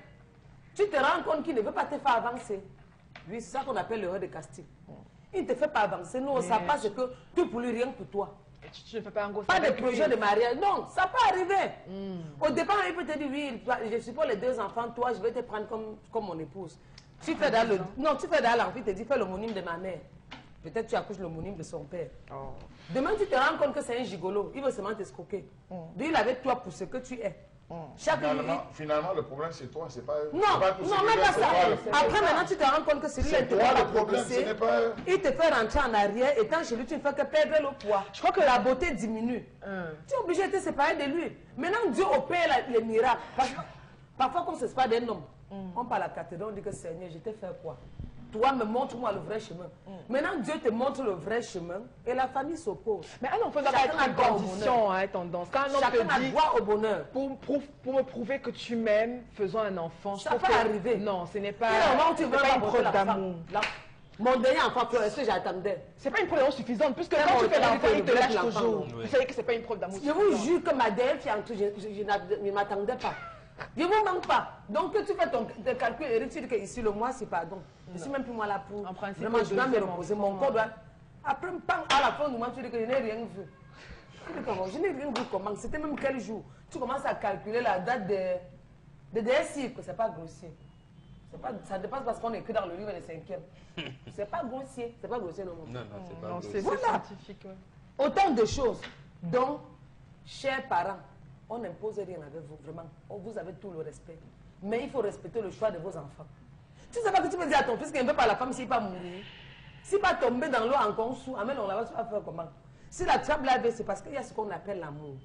Tu te rends compte qu'il ne veut pas te faire avancer. Lui, c'est ça qu'on appelle le roi de casting. Il ne te fait pas avancer. Nous, on ne sait pas ce que tu pour lui, rien que pour toi.
Tu ne fais pas un gosse.
Pas de projet de mariage. Non, ça peut arriver. Au départ, il peut te dire, oui, je suppose les 2 enfants, toi, je vais te prendre comme mon épouse. Tu fais dans le... Non, tu fais dans l'envie, tu dis, fais l'homonyme de ma mère. Peut-être tu accouches l'homonyme de son père.
Oh.
Demain, tu te rends compte que c'est un gigolo. Il veut seulement t'escroquer. Lui, il avait toi pour ce que tu es. Chaque
Finalement, le problème, c'est toi. C'est pas...
Non, non, même pas ça. Après, maintenant, tu te rends compte que c'est lui qui te fait progresser. Il te fait rentrer en arrière. Et tant chez lui, tu ne fais que perdre le poids. Je crois que la beauté diminue. Tu es obligé de te séparer de lui. Maintenant, Dieu opère les miracles. Parfois, quand on se sépare d'un homme, on parle à la cathédrale, on dit que Seigneur, je t'ai fait quoi? Toi, me montre-moi le vrai chemin. Maintenant, Dieu te montre le vrai chemin et la famille s'oppose.
Mais un enfant doit pas être une condition, hein, tendance. Quand un homme
Chacun
te
a
dit,
droit au bonheur.
pour me prouver que tu m'aimes, faisons un enfant.
Ça peut arriver.
Non, ce n'est pas,
pas
une preuve d'amour.
Mon dernier enfant, est-ce que j'attendais?
C'est pas une preuve d'amour suffisante, puisque quand tu fais l'enfant, il te lâche toujours. Vous savez que c'est pas une preuve d'amour
Je
suffisante.
vous jure que ma dernière fille, je ne m'attendais pas. Je ne vous manque pas. Donc, que tu fais tes calculs et tu dis que ici, le mois, c'est pardon. Je ne suis même plus moi là pour.
En principe,
vraiment, je dois me reposer. Mon corps doit. Après, à la fin du mois, tu dis que je n'ai rien vu. Tu dis comment? Je n'ai rien vu comment? C'était même quel jour? Tu commences à calculer la date de DSI, que ce n'est pas grossier. Ça dépasse parce qu'on est écrit dans le livre des 5e. C'est pas grossier. C'est pas grossier non plus.
Non, c'est pas grossier.
C'est
Voilà.
scientifique. Ouais.
Autant de choses dont, chers parents, on n'impose rien avec vous, vraiment. Vous avez tout le respect. Mais il faut respecter le choix de vos enfants. Tu ne sais pas que tu peux dire à ton fils qu'il ne veut pas la femme s'il ne va pas mourir. S'il ne va pas tomber dans l'eau encore sous, amène, on va faire comment? Si la trappe laver, c'est parce qu'il y a ce qu'on appelle l'amour.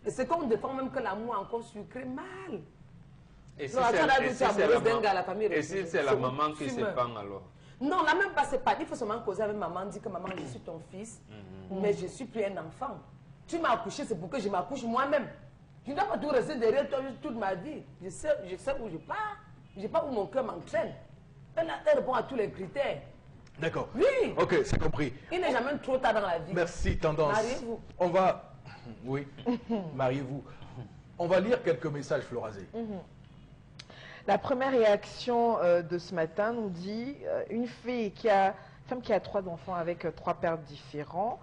Et c'est qu'on défend même que l'amour encore sucré mal.
Et si c'est la maman qui se pend alors?
Non, là même pas, c'est pas. Il faut seulement causer avec maman, dire que maman, je suis ton fils, mais je ne suis plus un enfant. Tu m'as accouché, c'est pour que je m'accouche moi-même. Je ne dois pas tout rester derrière toi toute ma vie. Je sais où je pars. Je ne sais pas où mon cœur m'entraîne. Elle répond à tous les critères.
D'accord.
Oui.
Ok, c'est compris.
Il n'est jamais trop tard dans la vie.
Merci, Tendance.
Mariez-vous.
On va... Oui, mariez-vous. On va lire quelques messages, Florazé.
La première réaction de ce matin nous dit une femme qui a 3 enfants avec 3 pères différents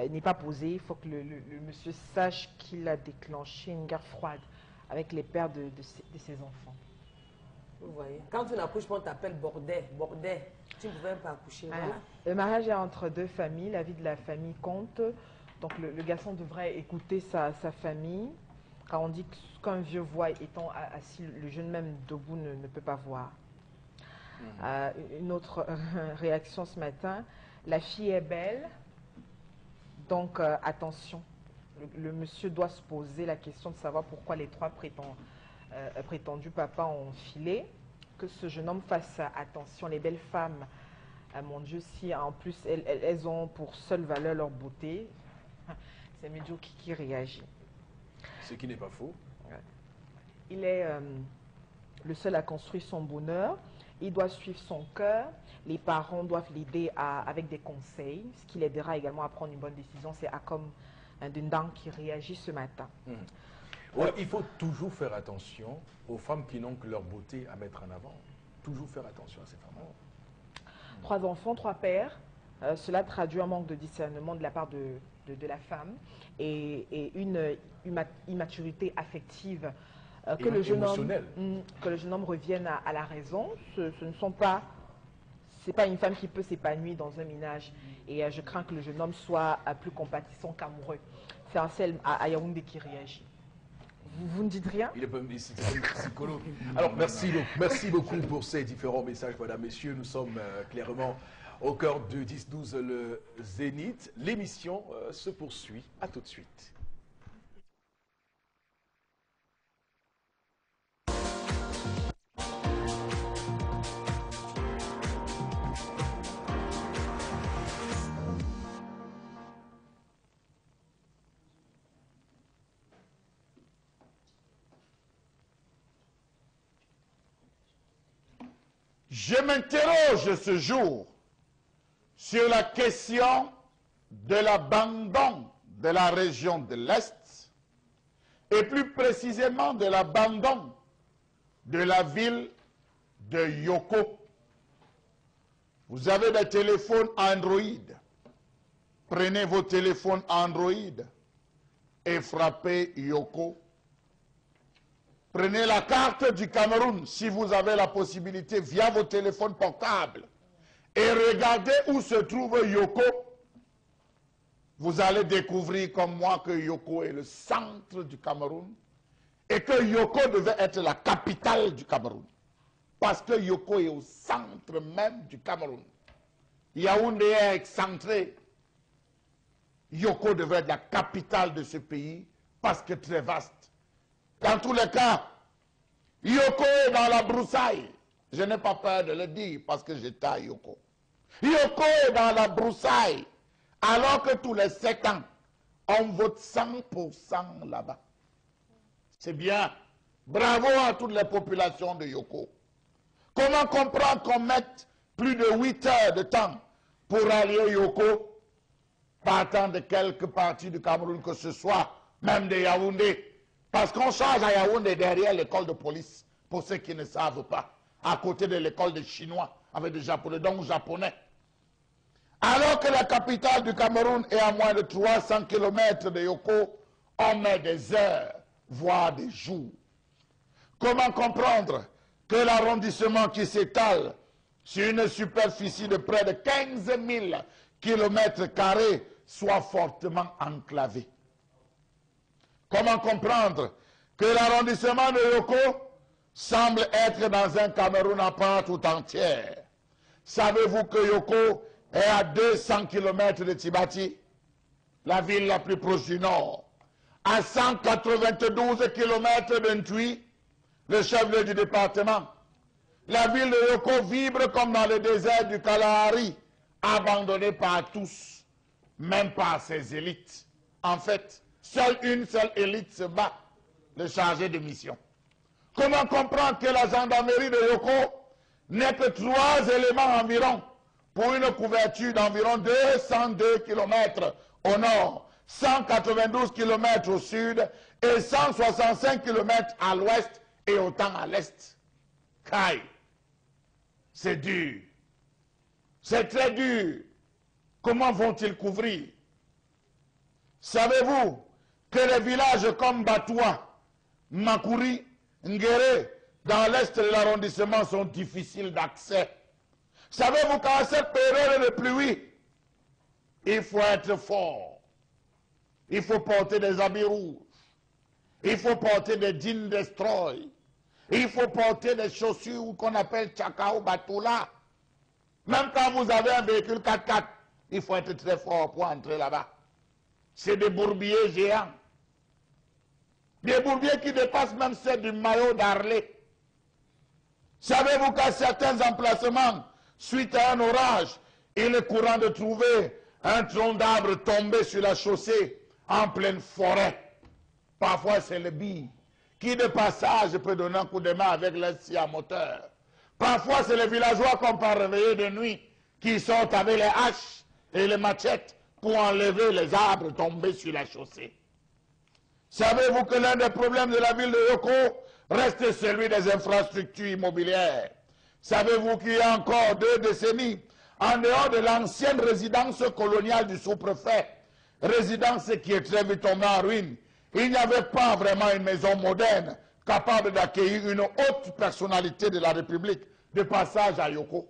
n'est pas posée. Il faut que le monsieur sache qu'il a déclenché une guerre froide avec les pères de ses enfants.
Vous voyez, quand tu n'accouches pas, on t'appelle bordel. Tu ne pouvais pas accoucher.
Voilà.
Voilà.
Le mariage est entre 2 familles, la vie de la famille compte. Donc le garçon devrait écouter sa famille. Quand on dit qu'un vieux voit étant assis, le jeune même debout ne peut pas voir. Une autre réaction ce matin, la fille est belle, donc attention. Le monsieur doit se poser la question de savoir pourquoi les 3 prétendus papas ont filé. Que ce jeune homme fasse attention. Les belles femmes, mon Dieu, si en plus elles ont pour seule valeur leur beauté, c'est Médio qui réagit.
Ce qui n'est pas faux.
Il est le seul à construire son bonheur. Il doit suivre son cœur. Les parents doivent l'aider avec des conseils, ce qui l'aidera également à prendre une bonne décision. C'est comme d'une dame qui réagit ce matin.
Ouais, il faut toujours faire attention aux femmes qui n'ont que leur beauté à mettre en avant. Toujours faire attention à ces femmes.
3 enfants, 3 pères. Cela traduit un manque de discernement de la part de la femme et une immaturité affective que le jeune homme revienne à la raison. C'est pas une femme qui peut s'épanouir dans un ménage et je crains que le jeune homme soit plus compatissant qu'amoureux. C'est Ansel à Yaoundé qui réagit. Vous ne dites rien?
Il est pas psychologue. Alors merci beaucoup pour ces différents messages, mesdames, messieurs. Nous sommes clairement au cœur de 10-12 le Zénith. L'émission se poursuit. À tout de suite.
Je m'interroge ce jour sur la question de l'abandon de la région de l'Est et plus précisément de l'abandon de la ville de Yoko. Vous avez des téléphones Android. Prenez vos téléphones Android et frappez Yoko. Prenez la carte du Cameroun, si vous avez la possibilité, via vos téléphones portables, et regardez où se trouve Yoko. Vous allez découvrir comme moi que Yoko est le centre du Cameroun et que Yoko devait être la capitale du Cameroun. Parce que Yoko est au centre même du Cameroun. Yaoundé est excentré. Yoko devait être la capitale de ce pays parce que très vaste. Dans tous les cas, Yoko est dans la broussaille. Je n'ai pas peur de le dire parce que j'étais à Yoko. Yoko est dans la broussaille alors que tous les 7 ans, on vote 100% là-bas. C'est bien. Bravo à toutes les populations de Yoko. Comment comprendre qu'on mette plus de 8 heures de temps pour allier Yoko, partant de quelques parties du Cameroun que ce soit, même de Yaoundé? Parce qu'on change à Yaoundé derrière l'école de police, pour ceux qui ne savent pas, à côté de l'école des Chinois, avec des Japonais, donc Japonais. Alors que la capitale du Cameroun est à moins de 300 km de Yoko, on met des heures, voire des jours. Comment comprendre que l'arrondissement qui s'étale sur une superficie de près de 15 000 km² soit fortement enclavé? Comment comprendre que l'arrondissement de Yoko semble être dans un Cameroun à part tout entière? Savez-vous que Yoko est à 200 km de Tibati, la ville la plus proche du nord, à 192 km d'Ntui, le chef-lieu du département? La ville de Yoko vibre comme dans le désert du Kalahari, abandonnée par tous, même par ses élites. En fait, une seule élite se bat, le chargé de mission. Comment comprendre que la gendarmerie de Yoko n'est que 3 éléments environ pour une couverture d'environ 202 km au nord, 192 km au sud et 165 km à l'ouest et autant à l'est? Caille, c'est dur. C'est très dur. Comment vont-ils couvrir? Savez-vous que les villages comme Batoua, Makuri, Ngere, dans l'est de l'arrondissement sont difficiles d'accès? Savez-vous qu'en cette période de pluie, il faut être fort. Il faut porter des habits rouges. Il faut porter des jeans destroy. Il faut porter des chaussures qu'on appelle Tchakao Batoula. Même quand vous avez un véhicule 4x4, il faut être très fort pour entrer là-bas. C'est des bourbiers géants. Des bourbiers qui dépassent même ceux du maillot d'Arlé. Savez-vous qu'à certains emplacements, suite à un orage, il est courant de trouver un tronc d'arbre tombé sur la chaussée en pleine forêt? Parfois, c'est le bille qui, de passage, peut donner un coup de main avec le scie à moteur. Parfois, c'est les villageois qu'on peut réveiller de nuit qui sortent avec les haches et les machettes pour enlever les arbres tombés sur la chaussée. Savez-vous que l'un des problèmes de la ville de Yoko reste celui des infrastructures immobilières? Savez-vous qu'il y a encore 2 décennies, en dehors de l'ancienne résidence coloniale du sous-préfet, résidence qui est très vite tombée en ruine, il n'y avait pas vraiment une maison moderne capable d'accueillir une haute personnalité de la République de passage à Yoko.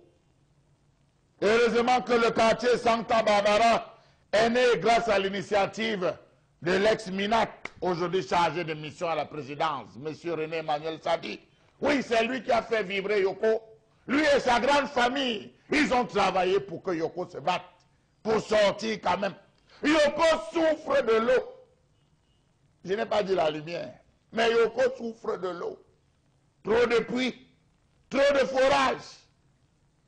Heureusement que le quartier Santa Barbara est né grâce à l'initiative de l'ex-Minac, aujourd'hui chargé de mission à la présidence, M. René Emmanuel Sadi. Oui, c'est lui qui a fait vibrer Yoko. Lui et sa grande famille, ils ont travaillé pour que Yoko se batte, pour sortir quand même. Yoko souffre de l'eau. Je n'ai pas dit la lumière, mais Yoko souffre de l'eau. Trop de pluie, trop de forage.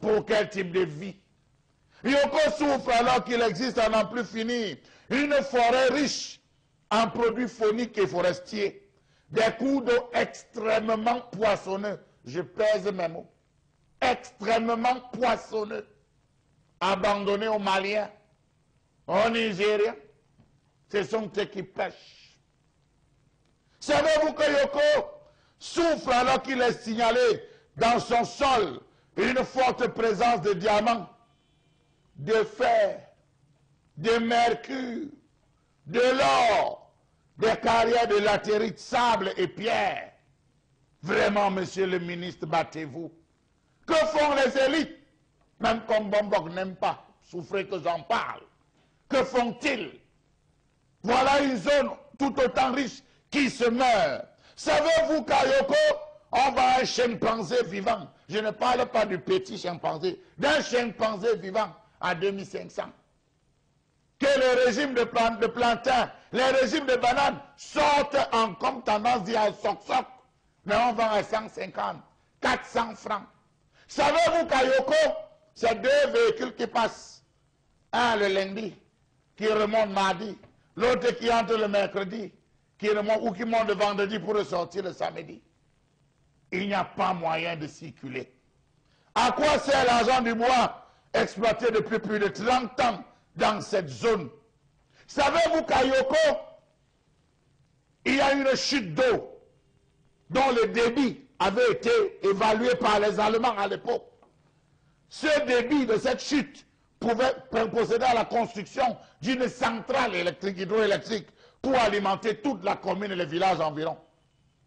Pour quel type de vie? Yoko souffre alors qu'il existe à n'en plus finir une forêt riche en produits fauniques et forestiers, des cours d'eau extrêmement poissonneux, je pèse mes mots, extrêmement poissonneux, abandonnés aux Maliens, aux Nigériens, ce sont ceux qui pêchent. Savez-vous que Yoko souffre alors qu'il est signalé dans son sol une forte présence de diamants, de fer, de mercure, de l'or, des carrières de latérite, sable et pierre? Vraiment, monsieur le ministre, battez-vous. Que font les élites? Même comme Bombok n'aime pas, souffrez que j'en parle. Que font-ils? Voilà une zone tout autant riche qui se meurt. Savez-vous qu'à Yoko, on voit un chimpanzé vivant? Je ne parle pas du petit chimpanzé, d'un chimpanzé vivant à 2500. Que les régimes de plantain, les régimes de bananes sortent en comme tendance dit à soc-soc, mais on vend à 150, 400 francs. Savez-vous qu'à Yoko, c'est 2 véhicules qui passent. Un le lundi, qui remonte mardi, l'autre qui entre le mercredi, qui remonte ou qui monte le vendredi pour ressortir le samedi. Il n'y a pas moyen de circuler. À quoi sert l'argent du bois exploité depuis plus de 30 ans dans cette zone? Savez-vous qu'à Yoko, il y a une chute d'eau dont le débit avait été évalué par les Allemands à l'époque? Ce débit de cette chute pouvait procéder à la construction d'une centrale électrique, hydroélectrique, pour alimenter toute la commune et les villages environs.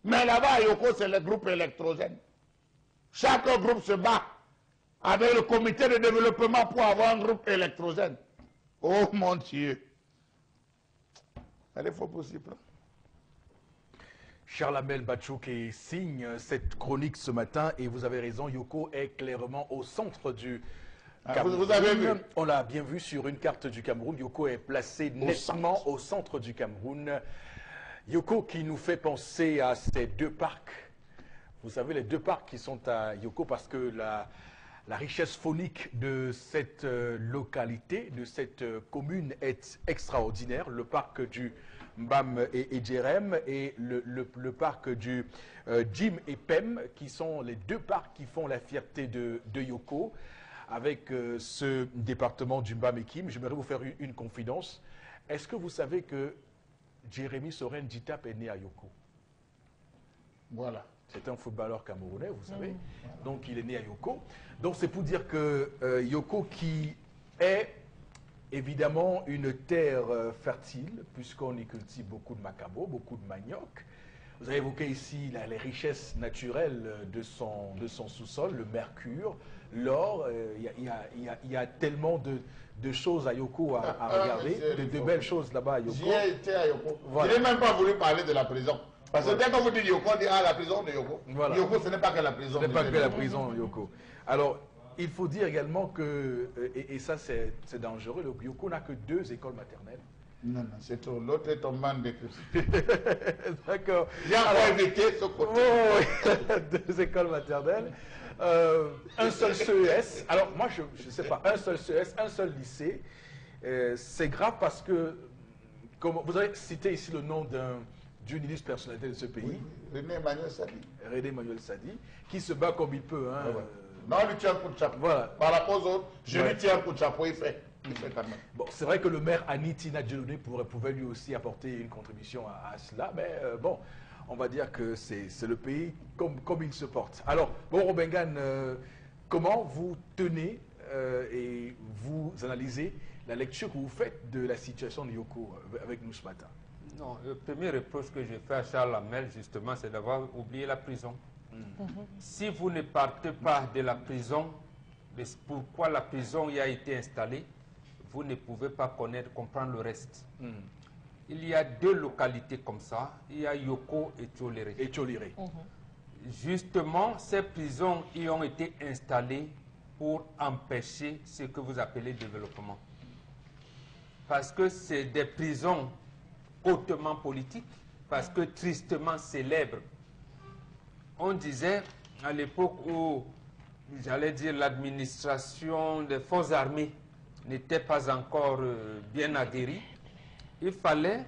Mais là-bas, à Yoko, c'est le groupe électrogène. Chaque groupe se bat avec le comité de développement pour avoir un groupe électrogène. Oh mon Dieu! Elle est faux possible.
Charles Amel Bachouké signe cette chronique ce matin et vous avez raison, Yoko est clairement au centre du Cameroun.
Vous avez vu?
On l'a bien vu sur une carte du Cameroun. Yoko est placé nettement au centre du Cameroun. Yoko qui nous fait penser à ces 2 parcs. Vous savez, les 2 parcs qui sont à Yoko parce que la richesse faunique de cette localité, de cette commune est extraordinaire. Le parc du Mbam et Djerem et le parc du Jim et Pem, qui sont les 2 parcs qui font la fierté de Yoko, avec ce département du Mbam et Kim. J'aimerais vous faire une confidence. Est-ce que vous savez que Jérémy Soren Djitap est né à Yoko?
Voilà.
C'est un footballeur camerounais, vous savez. Donc, il est né à Yoko. Donc, c'est pour dire que Yoko, qui est évidemment une terre fertile, puisqu'on y cultive beaucoup de macabo, beaucoup de manioc. Vous avez évoqué ici les richesses naturelles de son sous-sol, le mercure, l'or. Il y a tellement de choses à Yoko à regarder, de belles choses là-bas à Yoko.
J'y ai été à Yoko.
Voilà.
Je n'ai même pas voulu parler de la prison. Parce que dès qu'on vous dit Yoko, on dit la prison de Yoko.
Voilà.
Yoko, ce n'est pas que la prison.
Ce n'est pas que la prison, Yoko. Alors, il faut dire également que, et ça c'est dangereux, le Yoko n'a que 2 écoles maternelles.
Non, non, c'est trop. L'autre est un man de
D'accord.
J'ai encore évité ce côté.
Oh, 2 écoles maternelles. Un seul CES. Alors, moi, je ne sais pas, un seul CES, un seul lycée. C'est grave parce que, comme vous avez cité ici le nom d'une illustre personnalité de ce pays.
Oui, René Emmanuel Sadi.
René Emmanuel Sadi, qui se bat comme il peut. Hein.
Ouais. Non, il lui tient un coup de chapeau.
Voilà.
Par rapport aux autres, je lui tiens un coup de chapeau, il fait quand même.
Bon, c'est vrai que le maire Anitina Djeloné pouvait lui aussi apporter une contribution à cela, mais bon, on va dire que c'est le pays comme il se porte. Alors, bon, Robengan, comment vous tenez et vous analysez la lecture que vous faites de la situation de Yoko avec nous ce matin?
Non, le premier reproche que je fais à Charles Amel, justement, c'est d'avoir oublié la prison. Si vous ne partez pas de la prison, de pourquoi la prison y a été installée, vous ne pouvez pas comprendre le reste. Il y a 2 localités comme ça, il y a Yoko et Tcholéré. Justement, ces prisons y ont été installées pour empêcher ce que vous appelez développement. Parce que c'est des prisons hautement politiques, parce que tristement célèbres. On disait à l'époque où, j'allais dire, l'administration des forces armées n'était pas encore bien aguerrie, il fallait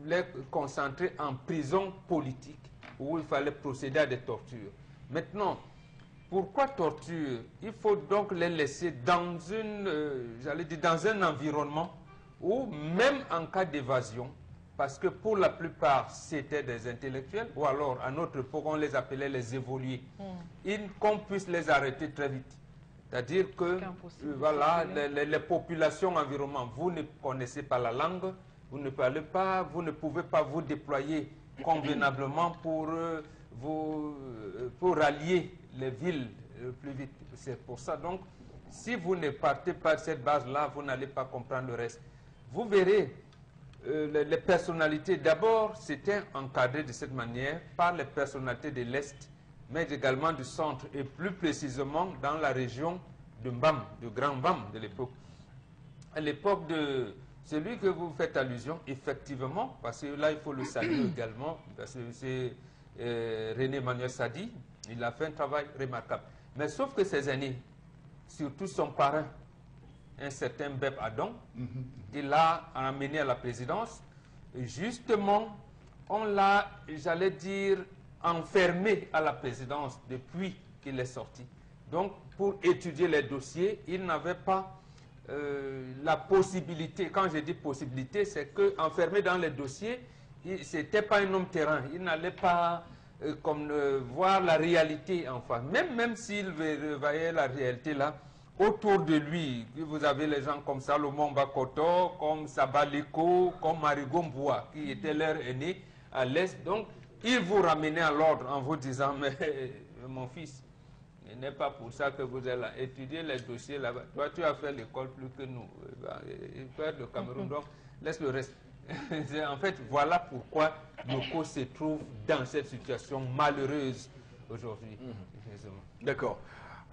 les concentrer en prison politique où il fallait procéder à des tortures. Maintenant, pourquoi torture? Il faut donc les laisser dans dans un environnement où, même en cas d'évasion, parce que pour la plupart, c'était des intellectuels, ou alors, à notre époque, on les appelait les évolués, qu'on puisse les arrêter très vite. C'est-à-dire que, voilà, les populations environnantes, vous ne connaissez pas la langue, vous ne parlez pas, vous ne pouvez pas vous déployer convenablement pour pour rallier les villes plus vite. C'est pour ça. Donc, si vous ne partez pas de cette base-là, vous n'allez pas comprendre le reste. Vous verrez, les personnalités, d'abord, c'était encadré de cette manière par les personnalités de l'Est, mais également du centre, et plus précisément dans la région de Mbam, de Grand Mbam de l'époque. À l'époque de celui que vous faites allusion, effectivement, parce que là, il faut le saluer également, parce que c'est René Manuel Sadi, il a fait un travail remarquable. Mais sauf que ses aînés, surtout son parrain, un certain Beb Adon, il l'a amené à la présidence. Et justement, on l'a, j'allais dire, enfermé à la présidence depuis qu'il est sorti. Donc, pour étudier les dossiers, il n'avait pas la possibilité. Quand je dis possibilité, c'est qu'enfermé dans les dossiers, ce n'était pas un homme terrain. Il n'allait pas voir la réalité enfin. Même s'il voyait la réalité là, autour de lui, vous avez les gens comme Salomon Bakoto, comme Sabaliko, comme Marigo Mboua, qui étaient leurs aînés à l'Est. Donc, ils vous ramenaient à l'ordre en vous disant, mais mon fils, ce n'est pas pour ça que vous allez étudier les dossiers là-bas. Toi, tu as fait l'école plus que nous. Faire le Cameroun, donc laisse le reste. En fait, voilà pourquoi Yoko se trouve dans cette situation malheureuse aujourd'hui.
D'accord.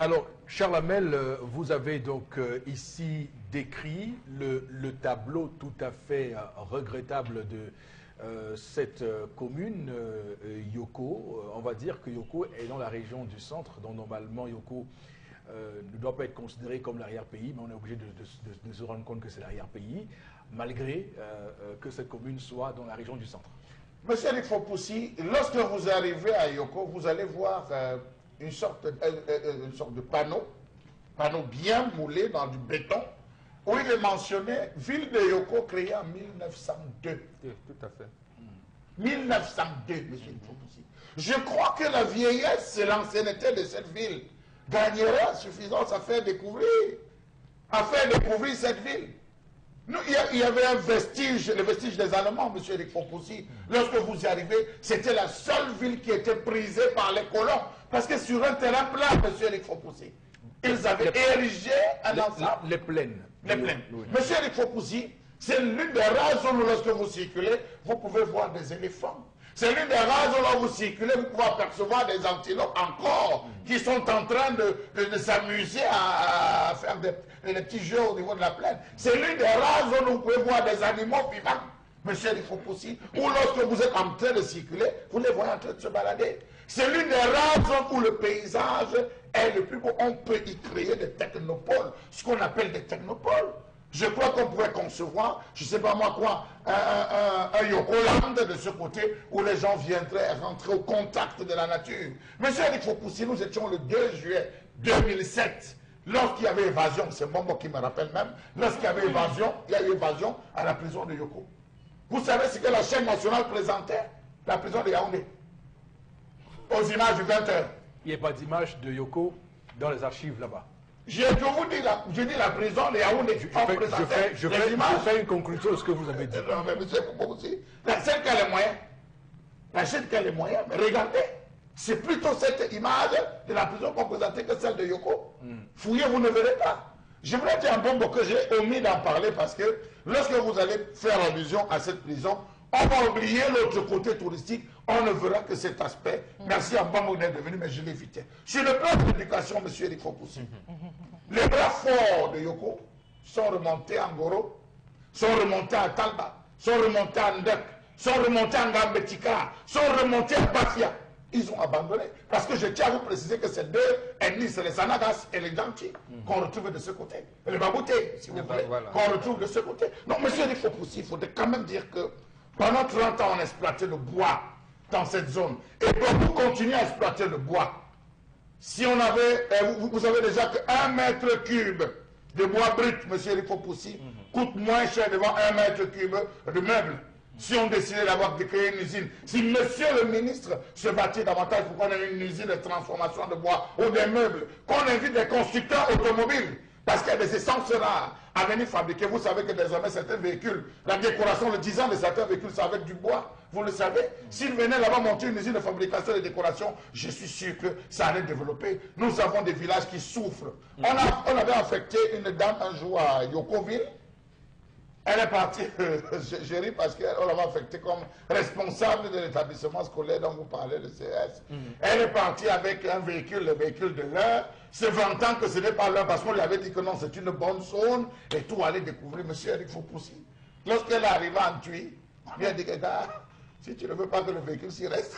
Alors, Charles Hamel, vous avez donc ici décrit le tableau tout à fait regrettable de cette commune, Yoko. On va dire que Yoko est dans la région du centre, donc normalement Yoko ne doit pas être considéré comme l'arrière-pays, mais on est obligé de se rendre compte que c'est l'arrière-pays, malgré que cette commune soit dans la région du centre.
Monsieur Nifopoussi, lorsque vous arrivez à Yoko, vous allez voir une sorte de panneau bien moulé dans du béton, où il est mentionné ville de Yoko créée en 1902.
Tout à fait.
1902, monsieur Nifopoussi. Je crois que la vieillesse et l'ancienneté de cette ville gagnera suffisance à faire découvrir cette ville. Nous, il y avait un vestige, le vestige des Allemands, monsieur Eric Fopoussi. Lorsque vous y arrivez, c'était la seule ville qui était prisée par les colons. Parce que sur un terrain plat, monsieur Eric Fopoussi, ils avaient érigé un ensemble.
Les plaines.
Les plaines. Oui. Monsieur Eric Fopoussi, c'est l'une des rares zones où lorsque vous circulez, vous pouvez voir des éléphants. C'est l'une des rares zones où vous circulez, vous pouvez apercevoir des antilopes encore qui sont en train de s'amuser à faire des petits jeux au niveau de la plaine. C'est l'une des rares zones où vous pouvez voir des animaux vivants, monsieur Fopoussi, où lorsque vous êtes en train de circuler, vous les voyez en train de se balader. C'est l'une des rares zones où le paysage est le plus beau. On peut y créer des technopoles, ce qu'on appelle des technopoles. Je crois qu'on pourrait concevoir, je ne sais pas moi quoi, un Yokoland de ce côté où les gens viendraient rentrer au contact de la nature. Monsieur Eric Fopoussi, nous étions le 2 juillet 2007, lorsqu'il y avait évasion, c'est Mombo qui me rappelle même, lorsqu'il y avait évasion, il y a eu évasion à la prison de Yoko. Vous savez ce que la chaîne nationale présentait? La prison de Yaoundé. Aux images du 20h.
Il n'y a pas d'image de Yoko dans les archives là-bas.
Je vous dis, la prison de Yaoundé.
Je fais une conclusion de ce que vous avez dit.
Non, mais monsieur Fopoussi, la seule qui a les moyens, mais regardez, c'est plutôt cette image de la prison qu'on présentait que celle de Yoko. Fouillez, vous ne verrez pas. Je voudrais dire un bon mot que j'ai omis d'en parler parce que lorsque vous allez faire allusion à cette prison, on va oublier l'autre côté touristique, on ne verra que cet aspect. Merci à Mbambo d'être venu, mais je l'évitais. Sur le plan de l'éducation, monsieur Eric Fopoussi, les bras forts de Yoko sont remontés à Ngoro, sont remontés à Talba, sont remontés à Ndek, sont remontés à Ngambetika, sont remontés à Bafia. Ils ont abandonné. Parce que je tiens à vous préciser que ces deux ennemis, c'est les Sanagas et les Ganti, qu'on retrouve de ce côté. Et les Babouté, si vous voulez, qu'on retrouve de ce côté. Donc, monsieur Eric Fopoussi, il faudrait quand même dire que pendant 30 ans, on a exploité le bois dans cette zone. Et pour vous continuer à exploiter le bois, si on avait, vous savez déjà que 1 mètre cube de bois brut, monsieur Eric Fopoussi, coûte moins cher devant 1 mètre cube de meubles. Si on décidait d'avoir de créer une usine, si monsieur le ministre se battait davantage pour qu'on ait une usine de transformation de bois ou des meubles, qu'on invite des constructeurs automobiles, Parce qu'il y a des essences rares à venir fabriquer. Vous savez que désormais, certains véhicules, la décoration, le design de certains véhicules, c'est avec du bois. Vous le savez. S'ils venaient là-bas monter une usine de fabrication et de décoration, je suis sûr que ça allait développer. Nous avons des villages qui souffrent. On avait affecté une dame un jour à Yokoville. Elle est partie, je ris parce qu'on l'avait affectée comme responsable de l'établissement scolaire dont vous parlez, le CS. Elle est partie avec un véhicule, le véhicule de l'heure, se vantant que ce n'est pas l'heure parce qu'on lui avait dit que non, c'est une bonne zone et tout allait découvrir. Monsieur, il faut pousser. Lorsqu'elle est arrivée en Tuy, on lui a dit que, gars, si tu ne veux pas que le véhicule s'y reste,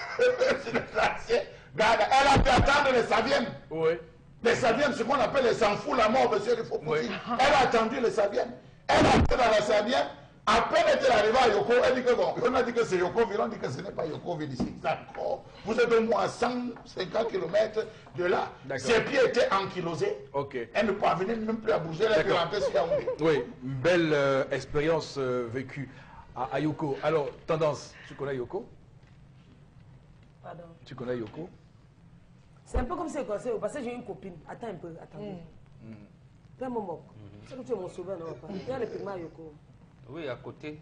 sur le tracé, gars, elle a pu attendre les Saviennes.
Oui.
Les Saviennes, ce qu'on appelle les s'en fout la mort, monsieur, il faut pousser. Oui. Elle a attendu les Saviennes. Elle a été dans la Sabienne, à peine est-elle arrivée à Yoko, elle dit que bon, on a dit que c'est Yokoville, on dit que ce n'est pas Yokoville ici. D'accord. Vous êtes au moins à 150 km de là. Ses pieds étaient ankylosés.
Okay.
Elle ne parvenait même plus à bouger, elle est rentrée sur Yaoundé.
Oui, une belle expérience vécue à Yoko. Alors, Tendance, tu connais Yoko?
Pardon.
Tu connais Yoko?
C'est un peu comme si c'est parce que j'ai une copine. Attends un peu, attendez. Fais mon moque. C'est que tu es mon sauveur, non? Il y a les pigments à Yoko.
Oui, à côté.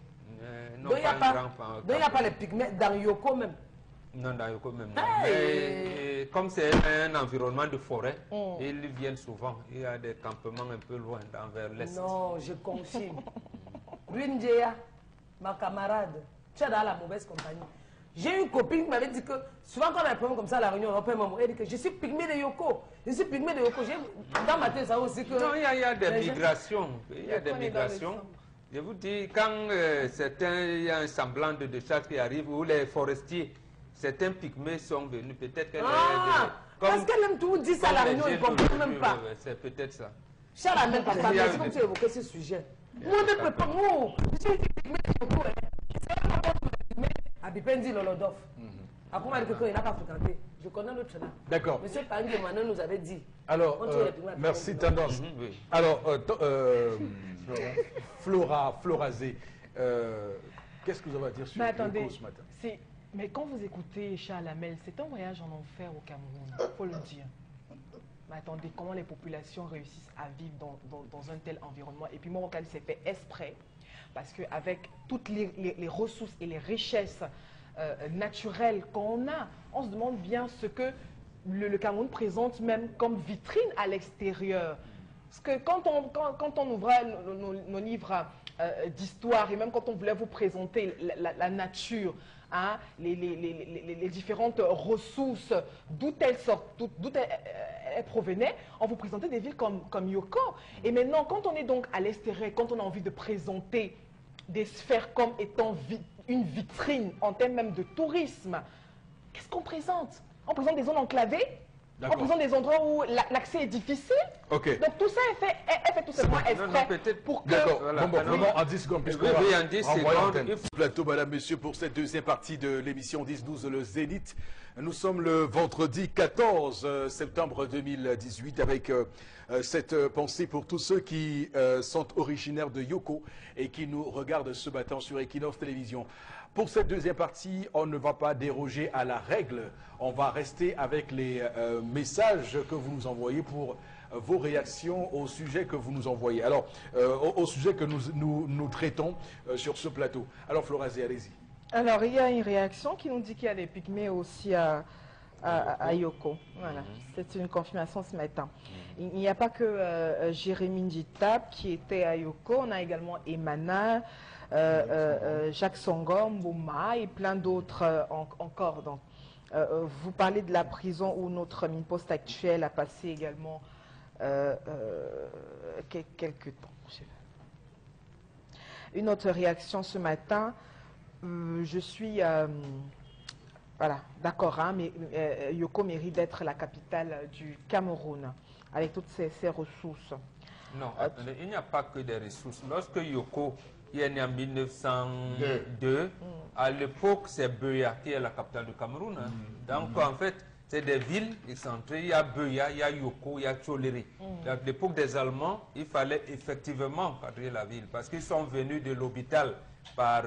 Donc il n'y a pas les pigments dans Yoko même.
Non, dans Yoko même.
Hey.
Mais comme c'est un environnement de forêt, ils viennent souvent. Il y a des campements un peu loin, vers l'est.
Non, je confirme. Ruinjea, ma camarade, tu es dans la mauvaise compagnie. J'ai une copine qui m'avait dit que souvent quand on a un problème comme ça à la réunion européenne, elle dit que je suis pygmée de Yoko. Je suis pygmée de Yoko. Dans ma tête, ça aussi que...
Non, il y a des migrations. Il y a des migrations. Je vous dis, quand il y a un semblant de décharge qui arrive, où les forestiers, certains pygmées sont venus, peut-être qu'elle
parce qu'elle aime tout dire ça à la réunion, ils ne comprennent même pas.
C'est peut-être ça.
Charles même pas, merci comme tu as évoqué ce sujet. Moi, je ne peux pas, moi, je suis pygmée de Yoko. À Bipendi Lolodov. À comment il n'a pas fréquenté. Je connais l'autre là.
D'accord.
Monsieur Pangé Manon nous avait dit.
Alors, merci Tendance. Alors, Florazé, qu'est-ce que vous avez à dire sur Yoko ce matin?
Mais quand vous écoutez Charles Hamel, c'est un voyage en enfer au Cameroun, il faut le dire. Mais attendez, comment les populations réussissent à vivre dans un tel environnement? Et puis Moroccan s'est fait exprès, parce qu'avec toutes les ressources et les richesses naturelles qu'on a, on se demande bien ce que le Cameroun présente même comme vitrine à l'extérieur. Parce que quand on ouvrait nos livres d'histoire, et même quand on voulait vous présenter la nature, hein, les différentes ressources, d'où elles provenaient, on vous présentait des villes comme Yoko. Et maintenant, quand on est donc à l'extérieur, quand on a envie de présenter des sphères comme étant une vitrine en termes même de tourisme, qu'est-ce qu'on présente? On présente des zones enclavées, on présente des endroits où l'accès est difficile.
Okay.
Donc tout ça est fait tout simplement exprès pour que...
D'accord, vraiment en 10 secondes, puisqu'on va
en 10 secondes.
Plateau, madame, monsieur, pour cette deuxième partie de l'émission 10-12, le Zénith. Nous sommes le vendredi 14 septembre 2018 avec cette pensée pour tous ceux qui sont originaires de Yoko et qui nous regardent ce matin sur Equinox Télévision. Pour cette deuxième partie, on ne va pas déroger à la règle. On va rester avec les messages que vous nous envoyez pour vos réactions au sujet que vous nous envoyez. Alors, au sujet que nous traitons sur ce plateau. Alors, Florazé, allez-y.
Alors, il y a une réaction qui nous dit qu'il y a des pygmées aussi à Yoko. Voilà, c'est une confirmation ce matin. Il n'y a pas que Jérémy Nditap qui était à Yoko, on a également Emana, Jacques Songom, Bouma et plein d'autres encore. Donc, vous parlez de la prison où notre mine poste actuelle a passé également quelques temps. Une autre réaction ce matin, je suis voilà, d'accord, hein, mais Yoko mérite d'être la capitale du Cameroun avec toutes ses ressources.
Non, attendez, il n'y a pas que des ressources. Lorsque Yoko est né en 1902, à l'époque, c'est Buea qui est la capitale du Cameroun. Hein. Donc, en fait, c'est des villes excentrées. Il y a Buea, il y a Yoko, il y a Tcholeri. À l'époque des Allemands, il fallait effectivement cadrer la ville parce qu'ils sont venus de l'hôpital par,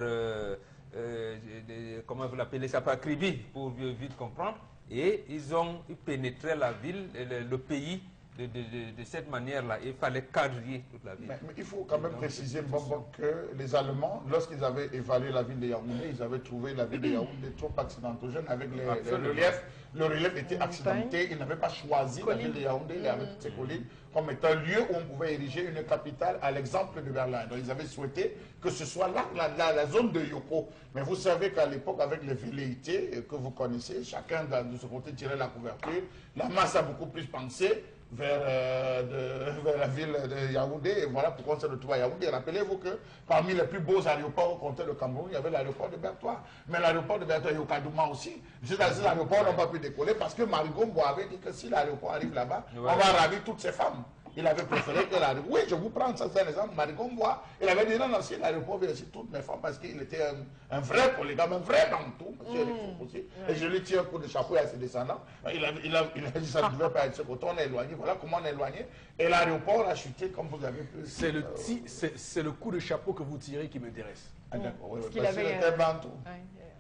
comment vous l'appelez ça, par Kribi, pour vite comprendre. Et ils ont pénétré la ville, le pays de cette manière-là. Il fallait quadriller toute la ville.
Mais il faut quand même préciser, Mbombo, que les Allemands, lorsqu'ils avaient évalué la ville de Yaoundé, ils avaient trouvé la ville de Yaoundé trop accidentogène avec les reliefs. Le relief était accidenté. Ils n'avaient pas choisi la ville de Yaoundé avec ses collines comme étant un lieu où on pouvait ériger une capitale à l'exemple de Berlin. Donc ils avaient souhaité que ce soit là, la zone de Yoko. Mais vous savez qu'à l'époque, avec les velléités que vous connaissez, chacun de ce côté tirait la couverture. La masse a beaucoup plus pensé vers la ville de Yaoundé. Et voilà pourquoi on s'est retrouvé à Yaoundé. Rappelez-vous que parmi les plus beaux aéroports au comté de Cameroun, il y avait l'aéroport de Bertois. Mais l'aéroport de Bertois et Okadouma aussi. Ces aéroports n'ont pas pu décoller parce que Marigombo avait dit que si l'aéroport arrive là-bas, on va ravir toutes ces femmes. Il avait préféré que l'aéroport... Oui, je vous prends ça, c'est un exemple. Marigombo, il avait dit non, non, si l'aéroport vient ici, toutes mes femmes, parce qu'il était un vrai polygame, un vrai bantou, monsieur aussi. Et je lui tire un coup de chapeau à ses descendants. Il a dit ça ne devait pas être ce côté, on est éloigné. Voilà comment on est éloigné. Et l'aéroport a chuté, comme vous avez pu...
C'est le coup de chapeau que vous tirez qui m'intéresse.
Ah, d'accord, oui,
Parce qu'il
parce
avait
qu'il était bantou.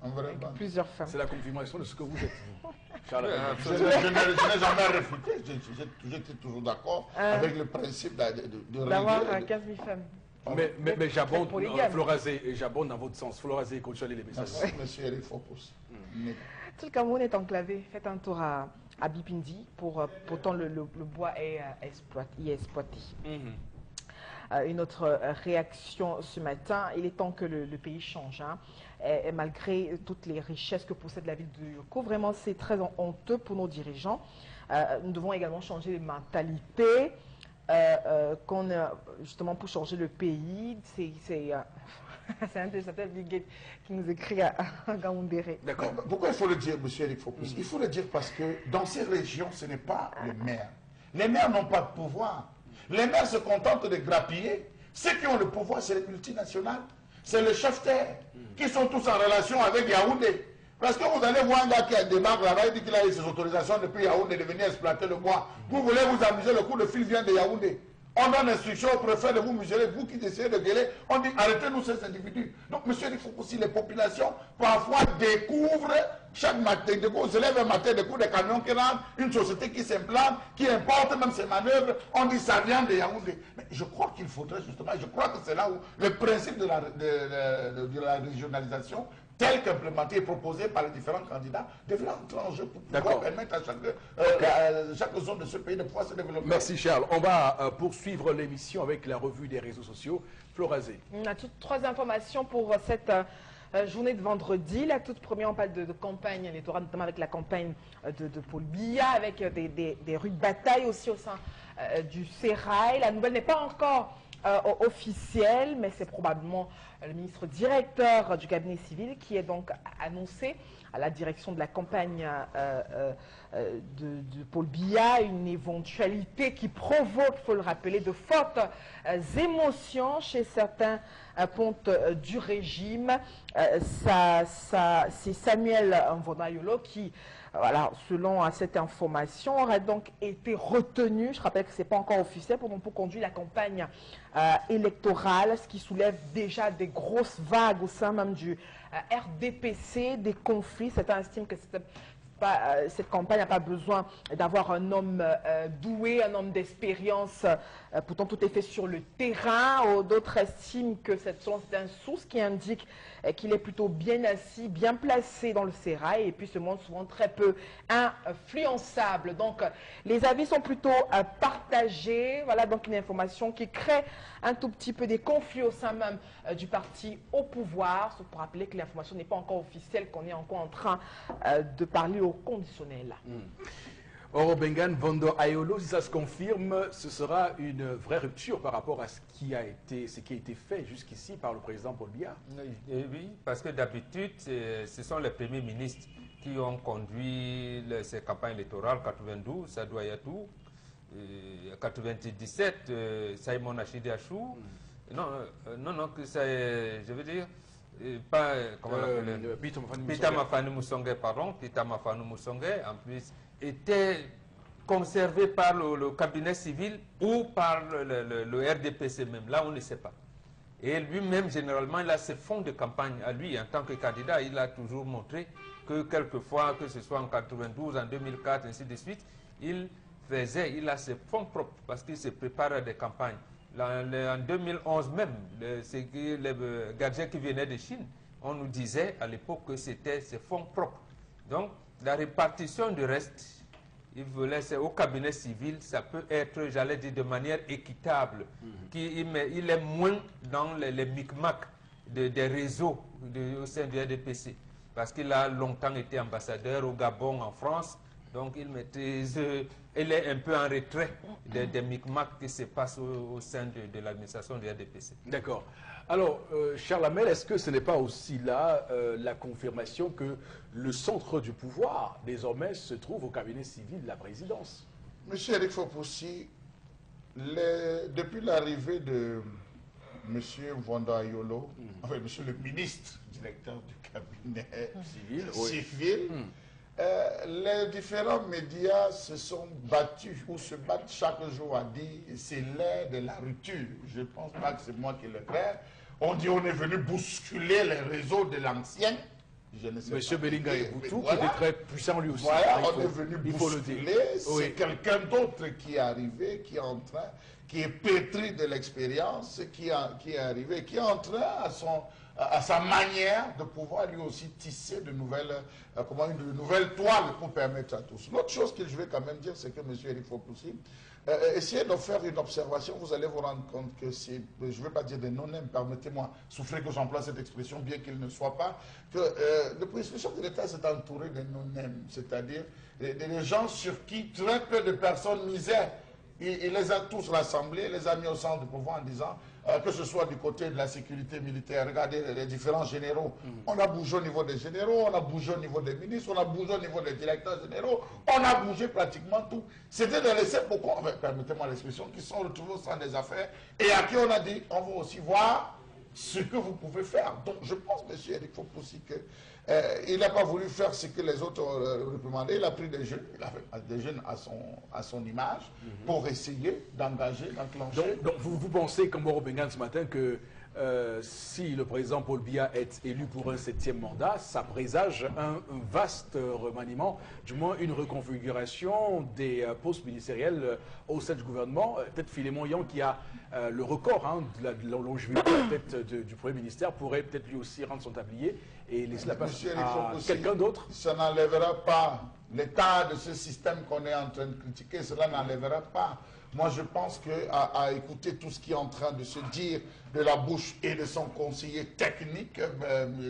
Un vrai
avec
bantou.
plusieurs femmes.
C'est la confirmation de ce que vous êtes. Charles,
Je n'ai jamais réfuté, j'étais toujours d'accord avec le principe de
D'avoir
régler.
15 000 femmes.
mais j'abonde,
polygame.
Florazé, j'abonde dans votre sens. Florazé, continuez les messages.
Merci, monsieur Eric Fopos.
Tout le Cameroun est enclavé. Faites un tour à Bipindi. Pourtant, le bois est exploité. Une autre réaction ce matin, il est temps que le pays change. Hein. Et malgré toutes les richesses que possède la ville de Yoko, vraiment c'est très honteux pour nos dirigeants. Nous devons également changer les mentalités, justement pour changer le pays. C'est un téléspectateur Bill Gates qui nous écrit à Gaoundéré.
D'accord. Pourquoi il faut le dire, monsieur Eric Fopos? Il faut le dire parce que dans ces régions, ce n'est pas les maires. Les maires n'ont pas de pouvoir. Les maires se contentent de grappiller. Ceux qui ont le pouvoir, c'est les multinationales. C'est les chefs-terre qui sont tous en relation avec Yaoundé. Parce que vous allez voir un gars qui débarque là-bas, il dit qu'il a eu ses autorisations depuis Yaoundé de venir exploiter le bois. Vous voulez vous amuser, le coup de fil vient de Yaoundé. On donne instruction au préfet de vous museler, vous qui essayez de gueuler, on dit arrêtez-nous ces individus. Donc, monsieur, il faut aussi les populations parfois découvrent chaque matin, on se lève un matin, découvre des camions qui rentrent, une société qui s'implante, qui importe même ses manœuvres, on dit ça vient de Yaoundé. Mais je crois qu'il faudrait justement, je crois que c'est là où le principe de la régionalisation tel qu'implémenté et proposé par les différents candidats, devrait entrer en jeu pour pouvoir permettre à chaque zone de ce pays de pouvoir se développer.
Merci Charles. On va poursuivre l'émission avec la revue des réseaux sociaux. Florazé.
On a toutes trois informations pour cette journée de vendredi. La toute première, on parle de campagne électorale, notamment avec la campagne de Paul Biya, avec des rues de bataille aussi au sein du Sérail. La nouvelle n'est pas encore officielle, mais c'est probablement le ministre directeur du cabinet civil qui est donc annoncé à la direction de la campagne de Paul Biya, une éventualité qui provoque, il faut le rappeler, de fortes émotions chez certains pontes du régime. C'est Samuel Mvonayolo qui, voilà, selon cette information, aurait donc été retenu, je rappelle que ce n'est pas encore officiel, pour conduire la campagne électorale, ce qui soulève déjà des grosses vagues au sein même du RDPC, des conflits. Certains estiment que cette campagne n'a pas besoin d'avoir un homme doué, un homme d'expérience. Pourtant, tout est fait sur le terrain. D'autres estiment que c'est une source qui indique qu'il est plutôt bien assis, bien placé dans le sérail et puis se montre souvent très peu influençable. Donc, les avis sont plutôt partagés. Voilà donc une information qui crée un tout petit peu des conflits au sein même du parti au pouvoir. Sauf pour rappeler que l'information n'est pas encore officielle, qu'on est encore en train de parler au conditionnel.
Oro Bengan, Vondo Ayolo, si ça se confirme, ce sera une vraie rupture par rapport à ce qui a été fait jusqu'ici par le président Paul Biya.
Oui, parce que d'habitude, ce sont les premiers ministres qui ont conduit ces campagnes électorales, 92, Sadou Ayatou, 97, Simon Achidi Achou. Non, que ça, je veux dire, pas, comment on l'appelle, Pita Mafanu Moussongue, pardon, Pita Mafanu Moussongue, en plus, était conservé par le cabinet civil ou par le RDPC même. Là, on ne sait pas. Et lui-même, généralement, il a ses fonds de campagne à lui. En tant que candidat, il a toujours montré que quelquefois, que ce soit en 92, en 2004, ainsi de suite, il faisait, il a ses fonds propres parce qu'il se prépare à des campagnes. En 2011 même, les gadgets qui venaient de Chine, on nous disait à l'époque que c'était ses fonds propres. Donc, la répartition du reste, il voulait, c'est au cabinet civil, ça peut être, j'allais dire, de manière équitable. Il est moins dans les micmacs des réseaux au sein du RDPC. Parce qu'il a longtemps été ambassadeur au Gabon, en France. Donc, il maîtrise, il est un peu en retrait des micmacs qui se passent au sein de l'administration du RDPC.
D'accord. Alors, Charles Hamel, est-ce que ce n'est pas aussi là la confirmation que le centre du pouvoir, désormais, se trouve au cabinet civil de la présidence?
Monsieur Eric Fopoussi, depuis l'arrivée de Monsieur Mvondo Ayolo, enfin, Monsieur le ministre, directeur du cabinet civil, les différents médias se sont battus ou se battent chaque jour à dire c'est l'ère de la rupture. Je ne pense pas que c'est moi qui le crée. On dit on est venu bousculer les réseaux de l'ancien.
Monsieur Belinga Eboutou, qui était très puissant lui aussi.
Voilà, on est venu bousculer. C'est quelqu'un d'autre qui est arrivé, qui est pétri de l'expérience, qui est arrivé, qui est en train à sa manière de pouvoir lui aussi tisser de nouvelles toiles pour permettre à tous. L'autre chose que je vais quand même dire, c'est que M. Eric Fopoussi, essayez de faire une observation, vous allez vous rendre compte que c'est, je ne veux pas dire des non-nèmes, permettez-moi, souffrez que j'emploie cette expression, bien qu'il ne soit pas, que le chef de l'État s'est entouré des non-nèmes, c'est-à-dire des gens sur qui très peu de personnes misaient. Il les a tous rassemblés, les a mis au centre du pouvoir en disant que ce soit du côté de la sécurité militaire, regardez les différents généraux. On a bougé au niveau des généraux, on a bougé au niveau des ministres, on a bougé au niveau des directeurs généraux, on a bougé pratiquement tout. C'était de laisser beaucoup, permettez-moi l'expression, qui sont retrouvés au centre des affaires et à qui on a dit, on va aussi voir ce que vous pouvez faire. Donc je pense, M. Eric Fopoussi, qu'il n'a pas voulu faire ce que les autres ont recommandé. Il a pris des jeunes, il a fait des jeunes à son image pour essayer d'engager, d'enclencher.
Donc vous pensez, comme Moro Bengan ce matin, que si le président Paul Biya est élu pour un 7e mandat, ça présage un vaste remaniement, du moins une reconfiguration des postes ministériels au sein du gouvernement. Peut-être Philémon Yang, qui a le record de la longévité du Premier ministère, pourrait peut-être lui aussi rendre son tablier et laisser la place à quelqu'un d'autre.
Ça n'enlèvera pas l'état de ce système qu'on est en train de critiquer, cela n'enlèvera pas. Moi, je pense qu'à écouter tout ce qui est en train de se dire de la bouche et de son conseiller technique,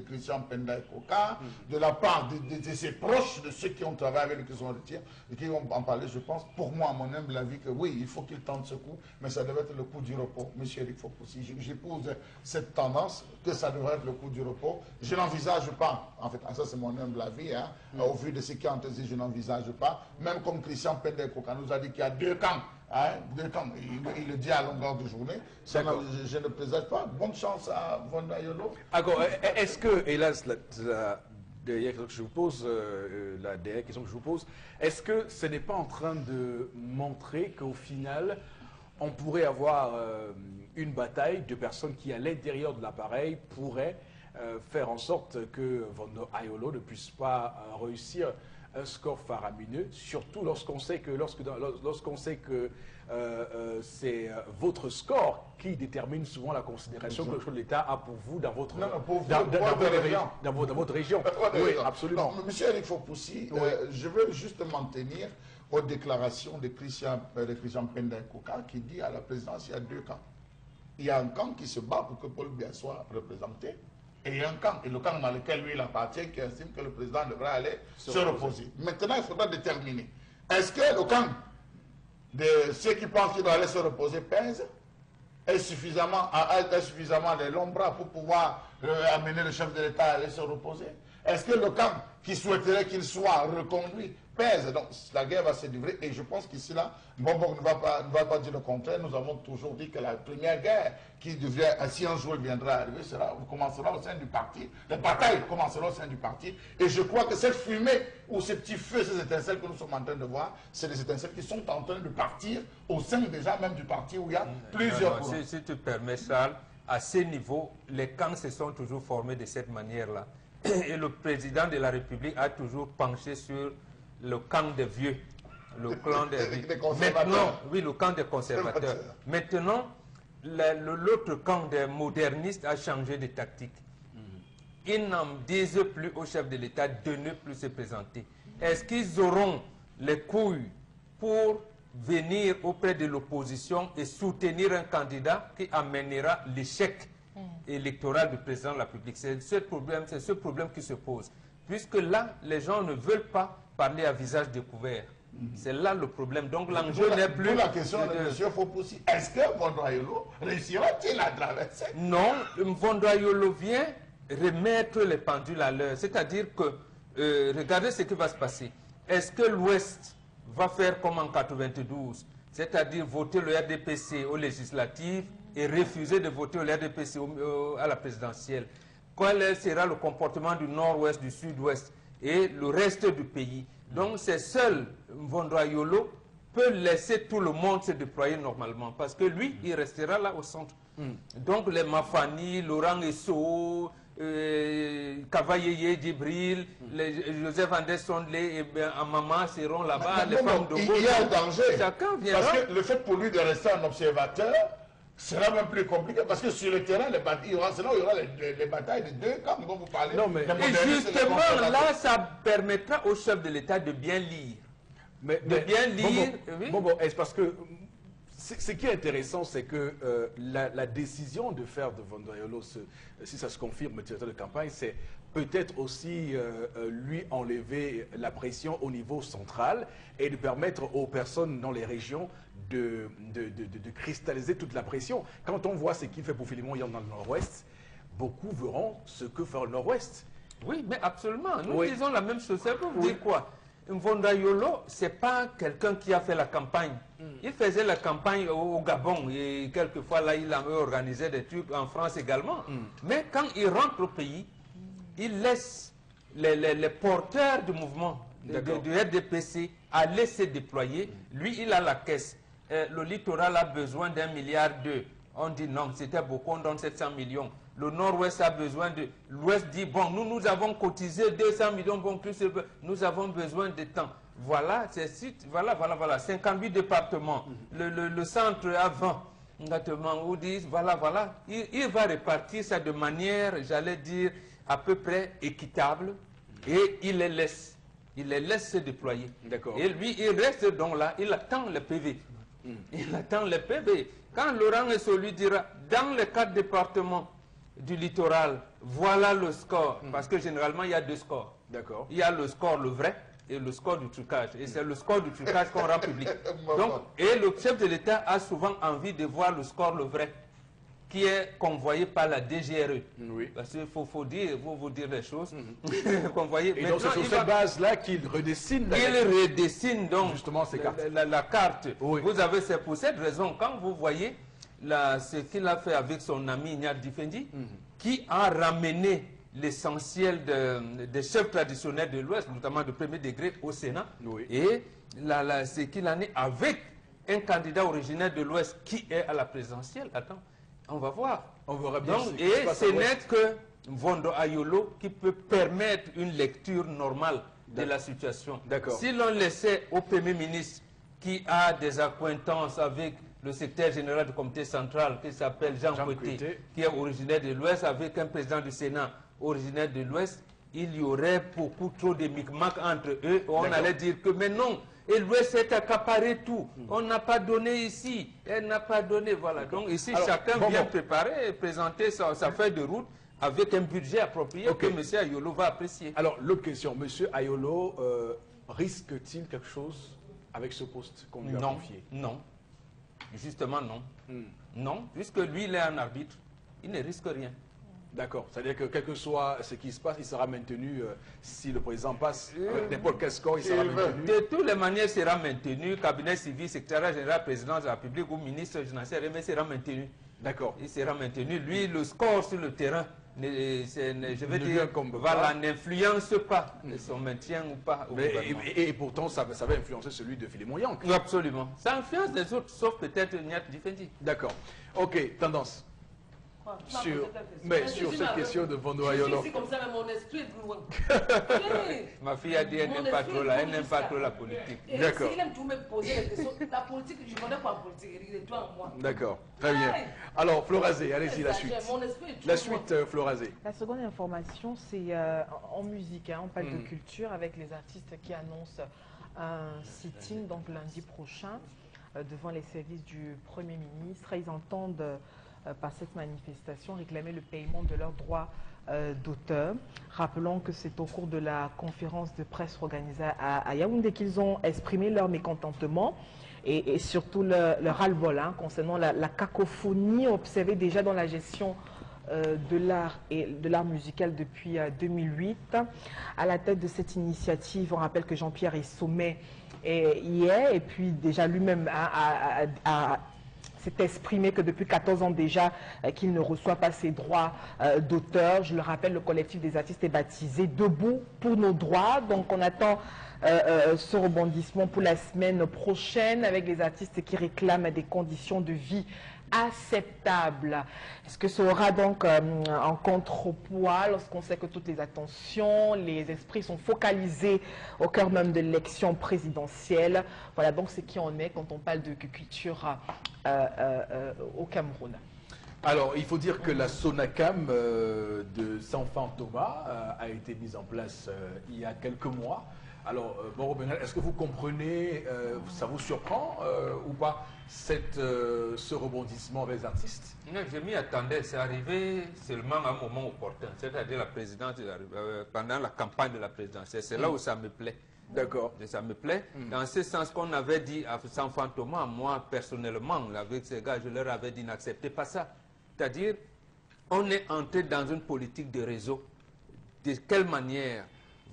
Christian Penda Koka, de la part de ses proches, de ceux qui ont travaillé avec lui, qui sont retirés, et qui vont en parler, je pense, pour moi, à mon humble avis, que oui, il faut qu'il tente ce coup, mais ça devrait être le coup du repos. Monsieur Eric Fopoussi, j'épouse cette tendance que ça devrait être le coup du repos. Je n'envisage pas, en fait, ça c'est mon humble avis, au vu de ce qui est en train de dire, je n'envisage pas, même comme Christian Penda Koka nous a dit qu'il y a deux camps. Il le dit à longueur de journée. Je ne présage pas. Bonne chance à Mvondo Ayolo.
Est-ce que, hélas, la dernière question que je vous pose, est-ce que ce n'est pas en train de montrer qu'au final, on pourrait avoir une bataille de personnes qui, à l'intérieur de l'appareil, pourraient faire en sorte que Mvondo Ayolo ne puisse pas réussir un score faramineux, surtout lorsqu'on sait que, c'est votre score qui détermine souvent la considération que le chef de l'État a pour vous dans votre, dans votre région. Oui, absolument.
Non, monsieur Eric Fopoussi, je veux juste m'en tenir aux déclarations de Christian Penda Koka qui dit à la présidence, il y a deux camps. Il y a un camp qui se bat pour que Paul Biya soit représenté. Et il y a un camp, et le camp dans lequel lui il appartient, qui estime que le président devrait aller se reposer. Maintenant, il faudra déterminer. Est-ce que le camp de ceux qui pensent qu'il doit aller se reposer pèse est suffisamment de longs bras pour pouvoir amener le chef de l'État à aller se reposer? Est-ce que le camp qui souhaiterait qu'il soit reconduit pèse? Donc la guerre va se livrer et je pense qu'ici là, Bonbon ne va pas dire le contraire. Nous avons toujours dit que la première guerre qui devient, si un jour il viendra arriver, commencera au sein du parti. Les batailles commenceront au sein du parti. Et je crois que cette fumée ou ces petits feux, ces étincelles que nous sommes en train de voir, c'est des étincelles qui sont en train de partir au sein déjà même du parti où il y a plusieurs courants.
Si tu permets, Charles, à ce niveau, les camps se sont toujours formés de cette manière-là. Et le président de la République a toujours penché sur le camp des vieux Le clan
des conservateurs.
Maintenant, oui, le camp des conservateurs. Maintenant, l'autre camp des modernistes a changé de tactique. Ils n'en disent plus au chef de l'État de ne plus se présenter. Est-ce qu'ils auront les couilles pour venir auprès de l'opposition et soutenir un candidat qui amènera l'échec électoral du président de la République? C'est ce problème qui se pose. Puisque là, les gens ne veulent pas parler à visage découvert. C'est là le problème. Donc l'enjeu n'est plus...
la question de M. Fopoussi, est-ce que Vondoayolo réussira-t-il à traverser?
Non, Vondoayolo vient remettre les pendules à l'heure. C'est-à-dire que, regardez ce qui va se passer. Est-ce que l'Ouest va faire comme en 92, c'est-à-dire voter le RDPC aux législatives et refuser de voter le RDPC à la présidentielle? Quel sera le comportement du Nord-Ouest, du Sud-Ouest et le reste du pays? Donc c'est seul Vondoayolo peut laisser tout le monde se déployer normalement parce que lui, il restera là au centre. Donc les Mafani, Laurent Esso, Kavayeye, Djibril, Joseph Anderson et Amama seront là-bas, les femmes de
il y a un danger.
Chacun viendra.
Parce que le fait pour lui de rester un observateur sera même plus compliqué parce que sur le terrain, il y aura les batailles de deux camps dont vous parlez.
Non, mais
et justement, là, ça permettra au chef de l'État de bien lire. De bien lire.
Bon, est-ce parce que ce qui est intéressant, c'est que la décision de faire de Vondoayolo, si ça se confirme, le directeur de campagne, c'est peut-être aussi lui enlever la pression au niveau central et de permettre aux personnes dans les régions de cristalliser toute la pression. Quand on voit ce qu'il fait pour Philémon Yang dans le Nord-Ouest, beaucoup verront ce que fait le Nord-Ouest.
Oui, mais absolument. Nous disons la même chose. Ça veut dire quoi? Vondoayolo, ce n'est pas quelqu'un qui a fait la campagne. Il faisait la campagne au Gabon et quelquefois là, il a organisé des trucs en France également. Mais quand il rentre au pays, il laisse les porteurs du mouvement du RDPC aller se déployer. Lui, il a la caisse. Le littoral a besoin d'1,2 milliard. On dit non, c'était beaucoup, on donne 700 millions. Le Nord-Ouest a besoin de... L'Ouest dit, bon, nous avons cotisé 200 millions, bon, plus, nous avons besoin de temps. Voilà, voilà, 58 départements. Le centre a 20, exactement, où disent, voilà. Il va répartir ça de manière, j'allais dire, à peu près équitable, et il les laisse se déployer.
D'accord.
Et lui, il reste donc là, il attend le PV. Il attend le PV. Quand Laurent Esso lui dira, dans les 4 départements du littoral, voilà le score. Parce que généralement, il y a 2 scores.
D'accord.
Il y a le score, le vrai, et le score du trucage. Et c'est le score du trucage qu'on rend public. Donc, et le chef de l'État a souvent envie de voir le score, le vrai, qui est convoyé par la DGRE.
Oui.
Parce qu'il faut vous dire les choses. Convoyé.
Et donc c'est sur cette base-là qu'il redessine
il redessine donc
justement ces cartes.
La carte.
Oui.
Vous avez, c'est pour cette raison, quand vous voyez ce qu'il a fait avec son ami Ignat Difendi, qui a ramené l'essentiel des chefs traditionnels de l'Ouest, notamment de premier degré au Sénat, et ce qu'il en est avec un candidat originaire de l'Ouest qui est à la présidentielle. Attends, on va voir.
On verra bien.
Donc, et ce n'est que Vondoayolo qui peut permettre une lecture normale de la situation. Si l'on laissait au Premier ministre qui a des accointances avec le secrétaire général du comité central qui s'appelle Jean Coueté, qui est originaire de l'Ouest, avec un président du Sénat originaire de l'Ouest, il y aurait beaucoup trop de micmacs entre eux. On allait dire que, mais non, et l'Ouest s'est accaparé tout. On n'a pas donné ici, elle n'a pas donné, voilà. Donc ici, chacun vient préparer et présenter sa feuille de route avec un budget approprié que M. Ayolo va apprécier.
Alors, l'autre question, M. Ayolo risque-t-il quelque chose avec ce poste qu'on lui a confié?
Non. Justement, non. Non, puisque lui, il est un arbitre, il ne risque rien.
D'accord. C'est-à-dire que quel que soit ce qui se passe, il sera maintenu. Si le président passe, avec n'importe quel score, il sera maintenu.
De toutes les manières, il sera maintenu. Cabinet civil, secrétaire général, président de la République ou ministre, je n'en sais rien, mais il sera maintenu.
D'accord.
Il sera maintenu. Lui, le score sur le terrain, je veux dire, n'influence pas son maintien ou pas.
Et pourtant, ça va influencer celui de Philémon Yang.
Absolument. Ça influence les autres, sauf peut-être Ignat Difendi.
D'accord. Ok, tendance.
Quoi, tu m'as
Sur,
posé quelle question?
mais sur cette question de Bondo Ayolo.
Je suis ici comme ça, mais mon esprit est plus loin. Oui.
Ma fille a dit qu'elle n'aime pas trop elle n'aime pas trop la politique.
Et
D'accord.
s'il aime tout me poser des questions, la politique, je ne connais pas la politique, il est toi en moi.
D'accord, très bien. Alors, Florazé, allez-y, la suite.
Mon esprit est
La
toujours
suite, Florazé.
La seconde information, c'est en musique. Hein, on parle de culture avec les artistes qui annoncent un sitting donc lundi prochain devant les services du Premier ministre. Ils entendent par cette manifestation réclamer le paiement de leurs droits d'auteur. Rappelons que c'est au cours de la conférence de presse organisée à Yaoundé qu'ils ont exprimé leur mécontentement et surtout leur ras-le-bol concernant la cacophonie observée déjà dans la gestion de l'art et de l'art musical depuis 2008. À la tête de cette initiative, on rappelle que Jean-Pierre Essommet y est, et puis déjà lui-même s'est exprimé que depuis 14 ans déjà qu'il ne reçoit pas ses droits d'auteur. Je le rappelle, le collectif des artistes est baptisé Debout pour nos droits. Donc on attend ce rebondissement pour la semaine prochaine avec les artistes qui réclament des conditions de vie acceptables. Est-ce que ça aura donc un contrepoids lorsqu'on sait que toutes les attentions, les esprits sont focalisés au cœur même de l'élection présidentielle? Voilà donc ce qui en est quand on parle de culture au Cameroun.
Alors, il faut dire que la Sonacam de Sanfan Thomas a été mise en place il y a quelques mois. Alors, bon, est-ce que vous comprenez, ça vous surprend ou pas, ce rebondissement avec les artistes?
Non, je m'y attendais, c'est arrivé seulement à un moment opportun, c'est-à-dire la présidence, pendant la campagne de la présidentielle. C'est là où ça me plaît.
D'accord.
Ça me plaît. Dans ce sens qu'on avait dit à Sanfan Thomas, moi personnellement, avec ces gars, je leur avais dit n'acceptez pas ça. C'est-à-dire, on est entré dans une politique de réseau. De quelle manière?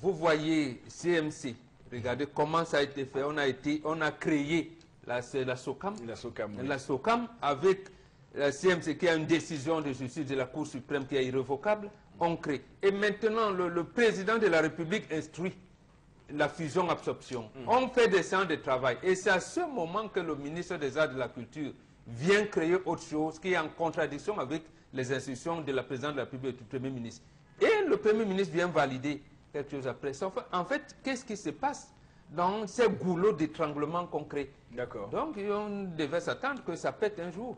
Vous voyez CMC, regardez comment ça a été fait. On a créé la SOCAM.
La SOCAM, oui.
La SOCAM avec la CMC qui a une décision de justice de la Cour suprême qui est irrévocable. On crée. Et maintenant, le président de la République instruit la fusion-absorption. On fait des séances de travail. Et c'est à ce moment que le ministre des Arts et de la Culture vient créer autre chose qui est en contradiction avec les instructions de la présidente de la République et du Premier ministre. Et le Premier ministre vient valider quelque chose après. En fait, qu'est-ce qui se passe dans ces goulots d'étranglement concret?
D'accord.
Donc, on devait s'attendre que ça pète un jour.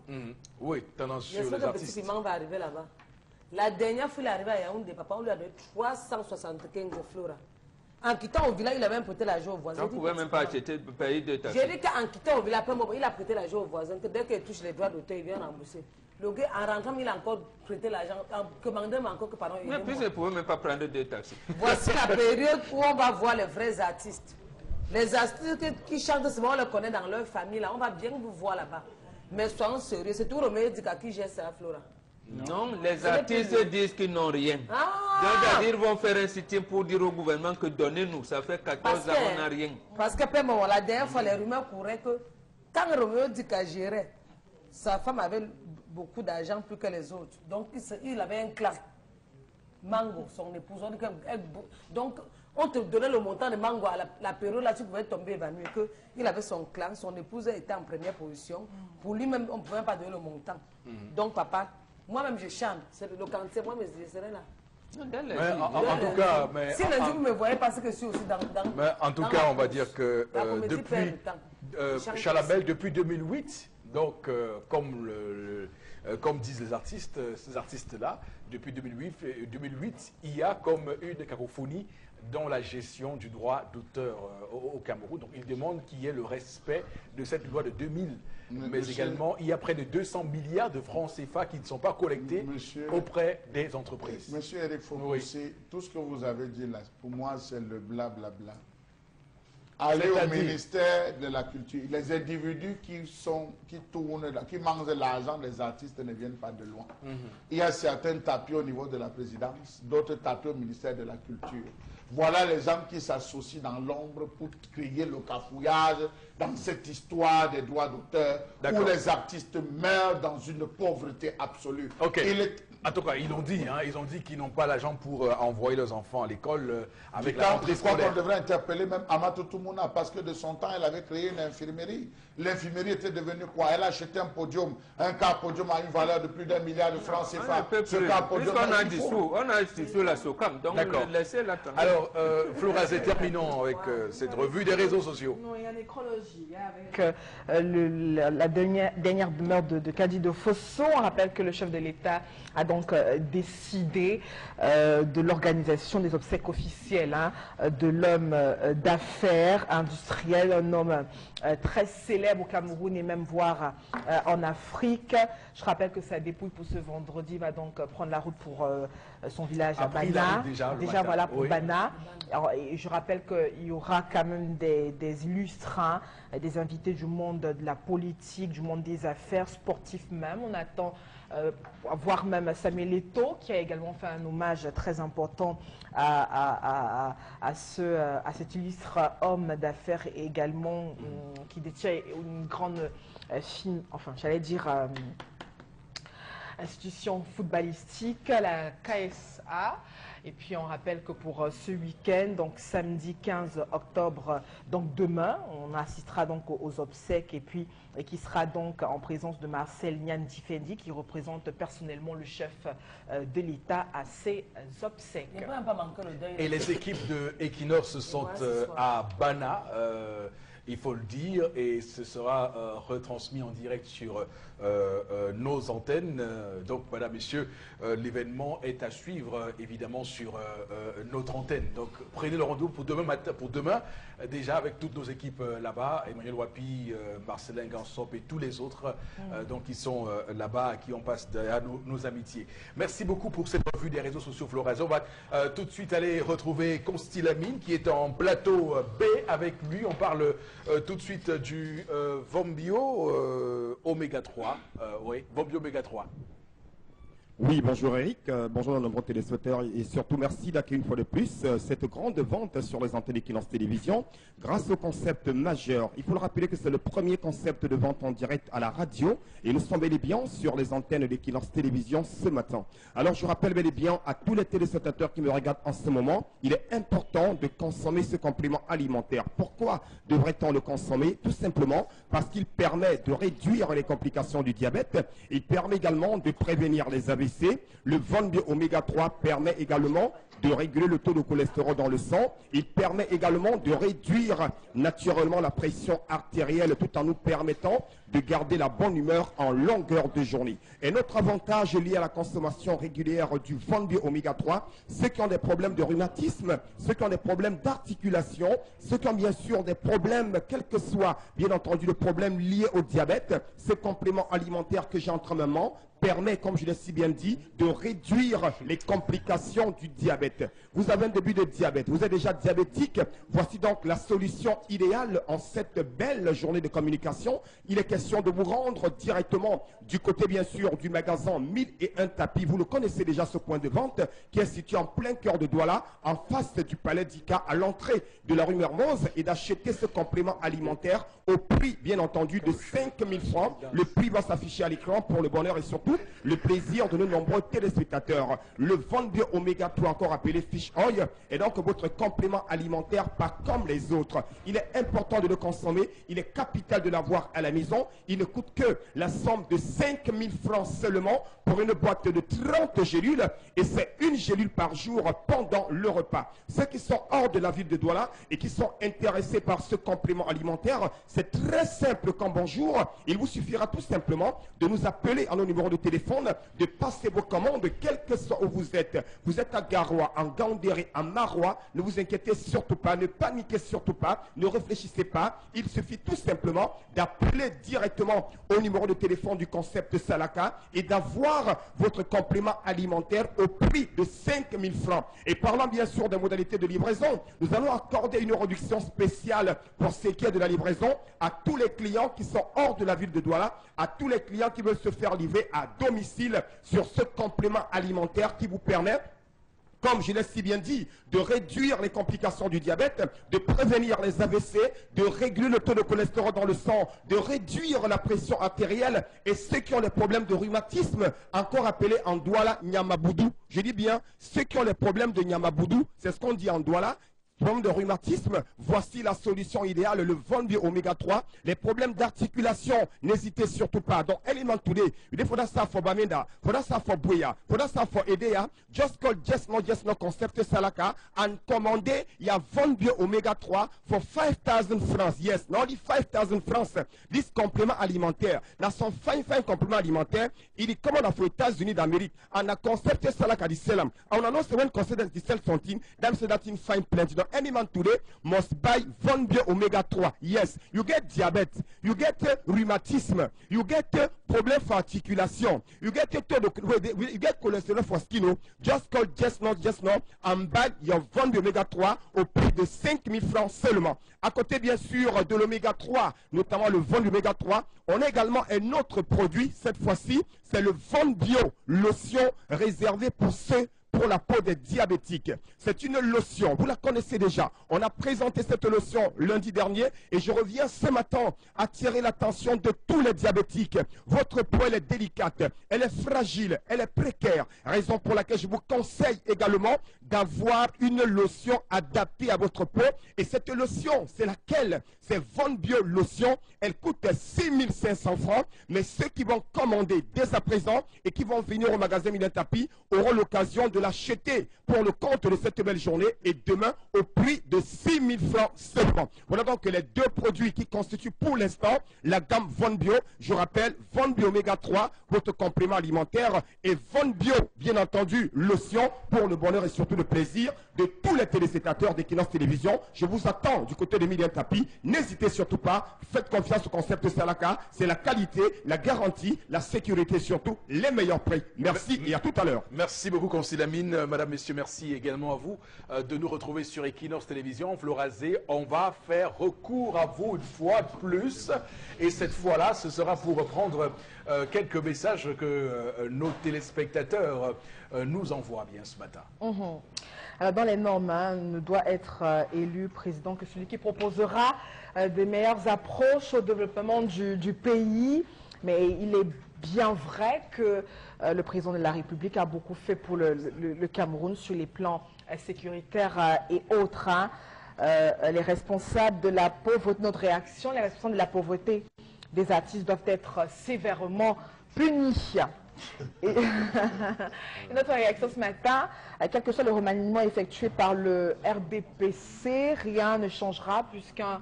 Oui, tendance sur
J'espère
les
que le petit
artistes.
piment va arriver là-bas. La dernière fois, il est arrivé à Yaoundé, papa, on lui a donné 375 flora. En quittant au village, il a même prêté l'argent au voisin.
On ne pouvait même pas acheter, payer de taxes.
J'ai dit qu'en quittant au village, il a prêté l'argent au voisin, que dès qu'il touche les droits d'auteur, il vient rembourser. Le gars, en rentrant, il a encore prêté l'argent, en commandant encore que pardon.
Mais plus, il ne pouvait même pas prendre de taxes.
Voici la période où on va voir les vrais artistes. Les artistes qui chantent, c'est bon, on les connaît dans leur famille, là, on va bien vous voir là-bas. Mais soyons sérieux, c'est tout Roméo Dika qui gère ça, Flora.
Non, les artistes disent qu'ils n'ont rien. C'est-à-dire vont faire un sit-in pour dire au gouvernement que donnez-nous, ça fait 14 ans qu'on n'a rien.
Parce que la dernière fois, les rumeurs couraient que quand Roméo Dika gérait, sa femme avait beaucoup d'argent plus que les autres. Donc il avait un clan. Mango, son épouse. Donc on te donnait le montant de Mango à la période là, tu pouvais tomber évanoui. Il avait son clan, son épouse était en première position. Pour lui-même, on ne pouvait pas donner le montant. Donc papa, moi-même je chante. C'est le cancer, moi, mais je serai là.
En tout cas, mais
si les gens me voyaient parce que je suis aussi dans
mais en tout cas, on va dire que depuis Chalabel, depuis 2008, donc comme disent les artistes, ces artistes-là, depuis 2008, il y a comme une cacophonie dans la gestion du droit d'auteur au Cameroun. Donc, ils demandent qu'il y ait le respect de cette loi de 2000. Mais également, il y a près de 200 milliards de francs CFA qui ne sont pas collectés auprès des entreprises.
Monsieur Eric Fokossé, tout ce que vous avez dit là, pour moi, c'est le blablabla. Allez au ministère de la Culture. Les individus qui tournent, qui mangent l'argent des artistes ne viennent pas de loin. Il y a certains tapis au niveau de la présidence, d'autres tapis au ministère de la Culture. Voilà les gens qui s'associent dans l'ombre pour créer le cafouillage dans cette histoire des droits d'auteur où les artistes meurent dans une pauvreté absolue.
En tout cas, ils l'ont dit, hein, ils ont dit qu'ils n'ont pas l'argent pour envoyer leurs enfants à l'école avec la rentrée
Je crois qu'on
scolaire.
devrait interpeller même Amato Toumouna parce que de son temps, elle avait créé une infirmerie. L'infirmerie était devenue quoi? Elle a acheté un podium. Un car podium a une valeur de plus d'1 milliard de francs CFA. Ce car podium,
on a dit sur la SOCAM, donc laissez-la tranquille.
Alors, Florazé, terminons avec cette revue des réseaux sociaux.
Non, il y a une chronologie avec la dernière demeure de Kadido Fosso. On rappelle que le chef de l'État a donc décidé de l'organisation des obsèques officielles de l'homme d'affaires industriel, un homme très célèbre au Cameroun et même voire en Afrique. Je rappelle que sa dépouille pour ce vendredi va donc prendre la route pour son village à Bana. Déjà voilà pour Bana. Alors, et je rappelle qu'il y aura quand même des illustres, des invités du monde de la politique, du monde des affaires, sportifs même. On attend voir même Samuel Eto'o qui a également fait un hommage très important à cet illustre homme d'affaires et également qui détient une grande institution footballistique, la KSA. Et puis on rappelle que pour ce week-end, donc samedi 15 octobre, donc demain, on assistera donc aux obsèques et qui sera donc en présence de Marcel Niane Difendi qui représente personnellement le chef de l'État à ces obsèques.
Et les équipes de Equinox sont à Bana. Il faut le dire, et ce sera retransmis en direct sur nos antennes. Donc, madame, messieurs, l'événement est à suivre évidemment sur notre antenne. Donc, prenez le rendez-vous pour demain matin, déjà avec toutes nos équipes là-bas, Emmanuel Wapi, Marcelin Gansop et tous les autres donc qui sont là-bas, à qui on passe derrière nos amitiés. Merci beaucoup pour cette revue des réseaux sociaux, Florazé. On va tout de suite aller retrouver Constilamine qui est en plateau B avec lui. On parle tout de suite du Vombio Oméga 3. Oui, Vombio Oméga 3.
Oui, bonjour Eric, bonjour nos nombreux téléspectateurs et surtout merci d'accueillir une fois de plus cette grande vente sur les antennes d'Equinox Télévision grâce au concept majeur. Il faut le rappeler que c'est le premier concept de vente en direct à la radio et nous sommes bel et bien sur les antennes d'Equinox Télévision ce matin. Alors je rappelle bel et bien à tous les téléspectateurs qui me regardent en ce moment, il est important de consommer ce complément alimentaire. Pourquoi devrait-on le consommer? Tout simplement parce qu'il permet de réduire les complications du diabète, il permet également de prévenir les AVC. Le Vombio Oméga 3 permet également de réguler le taux de cholestérol dans le sang. Il permet également de réduire naturellement la pression artérielle tout en nous permettant de garder la bonne humeur en longueur de journée. Et notre avantage lié à la consommation régulière du Vombio Oméga 3, ceux qui ont des problèmes de rhumatisme, ceux qui ont des problèmes d'articulation, ceux qui ont bien sûr des problèmes, quel que soit bien entendu le problème lié au diabète, ce complément alimentaire que j'ai entre mes mains permet, comme je l'ai si bien dit, de réduire les complications du diabète. Vous avez un début de diabète, vous êtes déjà diabétique, voici donc la solution idéale en cette belle journée de communication. Il est question de vous rendre directement du côté bien sûr du magasin 1001 tapis. Vous le connaissez déjà ce point de vente qui est situé en plein cœur de Douala, en face du palais d'Ika, à l'entrée de la rue Mermoz, et d'acheter ce complément alimentaire au prix bien entendu de 5 000 francs. Le prix va s'afficher à l'écran pour le bonheur et surtout le plaisir de nos nombreux téléspectateurs. Le Vombio Oméga 3, encore appelé Fish Oil, est donc votre complément alimentaire pas comme les autres. Il est important de le consommer, il est capital de l'avoir à la maison. Il ne coûte que la somme de 5 000 francs seulement pour une boîte de 30 gélules et c'est une gélule par jour pendant le repas. Ceux qui sont hors de la ville de Douala et qui sont intéressés par ce complément alimentaire, c'est très simple comme bonjour. Il vous suffira tout simplement de nous appeler à nos numéros de téléphone, de passer vos commandes, quel que soit où vous êtes. Vous êtes à Garoua, en Gandéré, en Marois, ne vous inquiétez surtout pas, ne paniquez surtout pas, ne réfléchissez pas. Il suffit tout simplement d'appeler directement au numéro de téléphone du concept Salaka et d'avoir votre complément alimentaire au prix de 5 000 francs. Et parlant bien sûr des modalités de livraison, nous allons accorder une réduction spéciale pour ce qui est de la livraison à tous les clients qui sont hors de la ville de Douala, à tous les clients qui veulent se faire livrer à domicile sur ce complément alimentaire qui vous permet comme je l'ai si bien dit, de réduire les complications du diabète, de prévenir les AVC, de réguler le taux de cholestérol dans le sang, de réduire la pression artérielle et ceux qui ont les problèmes de rhumatisme, encore appelés en Douala Nyamaboudou. Je dis bien, ceux qui ont les problèmes de Nyamaboudou, c'est ce qu'on dit en Douala. Problème de rhumatisme, voici la solution idéale, le Von Bio Oméga 3. Les problèmes d'articulation, n'hésitez surtout pas. Donc, Element Today, il faudra ça pour Bamenda, faudra ça pour Bouya, faudra ça pour Edea. Just call Just No Concept Salaka and commandez, il y a Von Bio Oméga 3 for 5,000 francs. Yes, not only 5,000 francs. This complément alimentaire, dans son fin complément alimentaire, il est commandé aux États-Unis d'Amérique. On a Concept Salaka du Selam. On annonce un concept du Sel Sontine, dans ce datin fine plenty. Any man today must buy Von Bio Omega 3. Yes, you get diabetes, you get rheumatism, you get problem for articulation, you get cholesterol for skin. Just call Just Now and buy your Von Bio Omega 3 au prix de 5 000 francs seulement. À côté bien sûr de l'Oméga 3, notamment le Von Bio Omega 3, on a également un autre produit, cette fois-ci, c'est le Von Bio lotion réservé pour ceux pour la peau des diabétiques. C'est une lotion, vous la connaissez déjà. On a présenté cette lotion lundi dernier et je reviens ce matin attirer l'attention de tous les diabétiques. Votre peau, elle est délicate, elle est fragile, elle est précaire. Raison pour laquelle je vous conseille également d'avoir une lotion adaptée à votre peau. Et cette lotion, c'est laquelle? C'est Von Bio Lotion. Elle coûte 6 500 francs. Mais ceux qui vont commander dès à présent et qui vont venir au magasin Mylène Tapi auront l'occasion de l'acheter pour le compte de cette belle journée et demain au prix de 6 000 francs seulement. Voilà donc les deux produits qui constituent pour l'instant la gamme Von Bio. Je rappelle, Von Bio Oméga 3, votre complément alimentaire, et Von Bio, bien entendu, lotion pour le bonheur et surtout le plaisir de tous les téléspectateurs d'Equinox Télévision. Je vous attends du côté de Mylène Tapi. N'hésitez surtout pas, faites confiance au concept Salaka. C'est la qualité, la garantie, la sécurité, surtout les meilleurs prix. Merci et à tout à l'heure.
Merci beaucoup, Consilamine. Madame, messieurs, merci également à vous de nous retrouver sur Equinox Télévision. Florazé, on va faire recours à vous une fois de plus. Et cette fois-là, ce sera pour reprendre quelques messages que nos téléspectateurs nous envoient bien ce matin.
Alors, dans les normes, ne doit être élu président que celui qui proposera des meilleures approches au développement du pays. Mais il est bien vrai que le président de la République a beaucoup fait pour le Cameroun sur les plans sécuritaires et autres. Les responsables de la pauvreté, notre réaction, les responsables de la pauvreté des artistes doivent être sévèrement punis. Et notre réaction ce matin, quel que soit le remaniement effectué par le RDPC, rien ne changera puisqu'un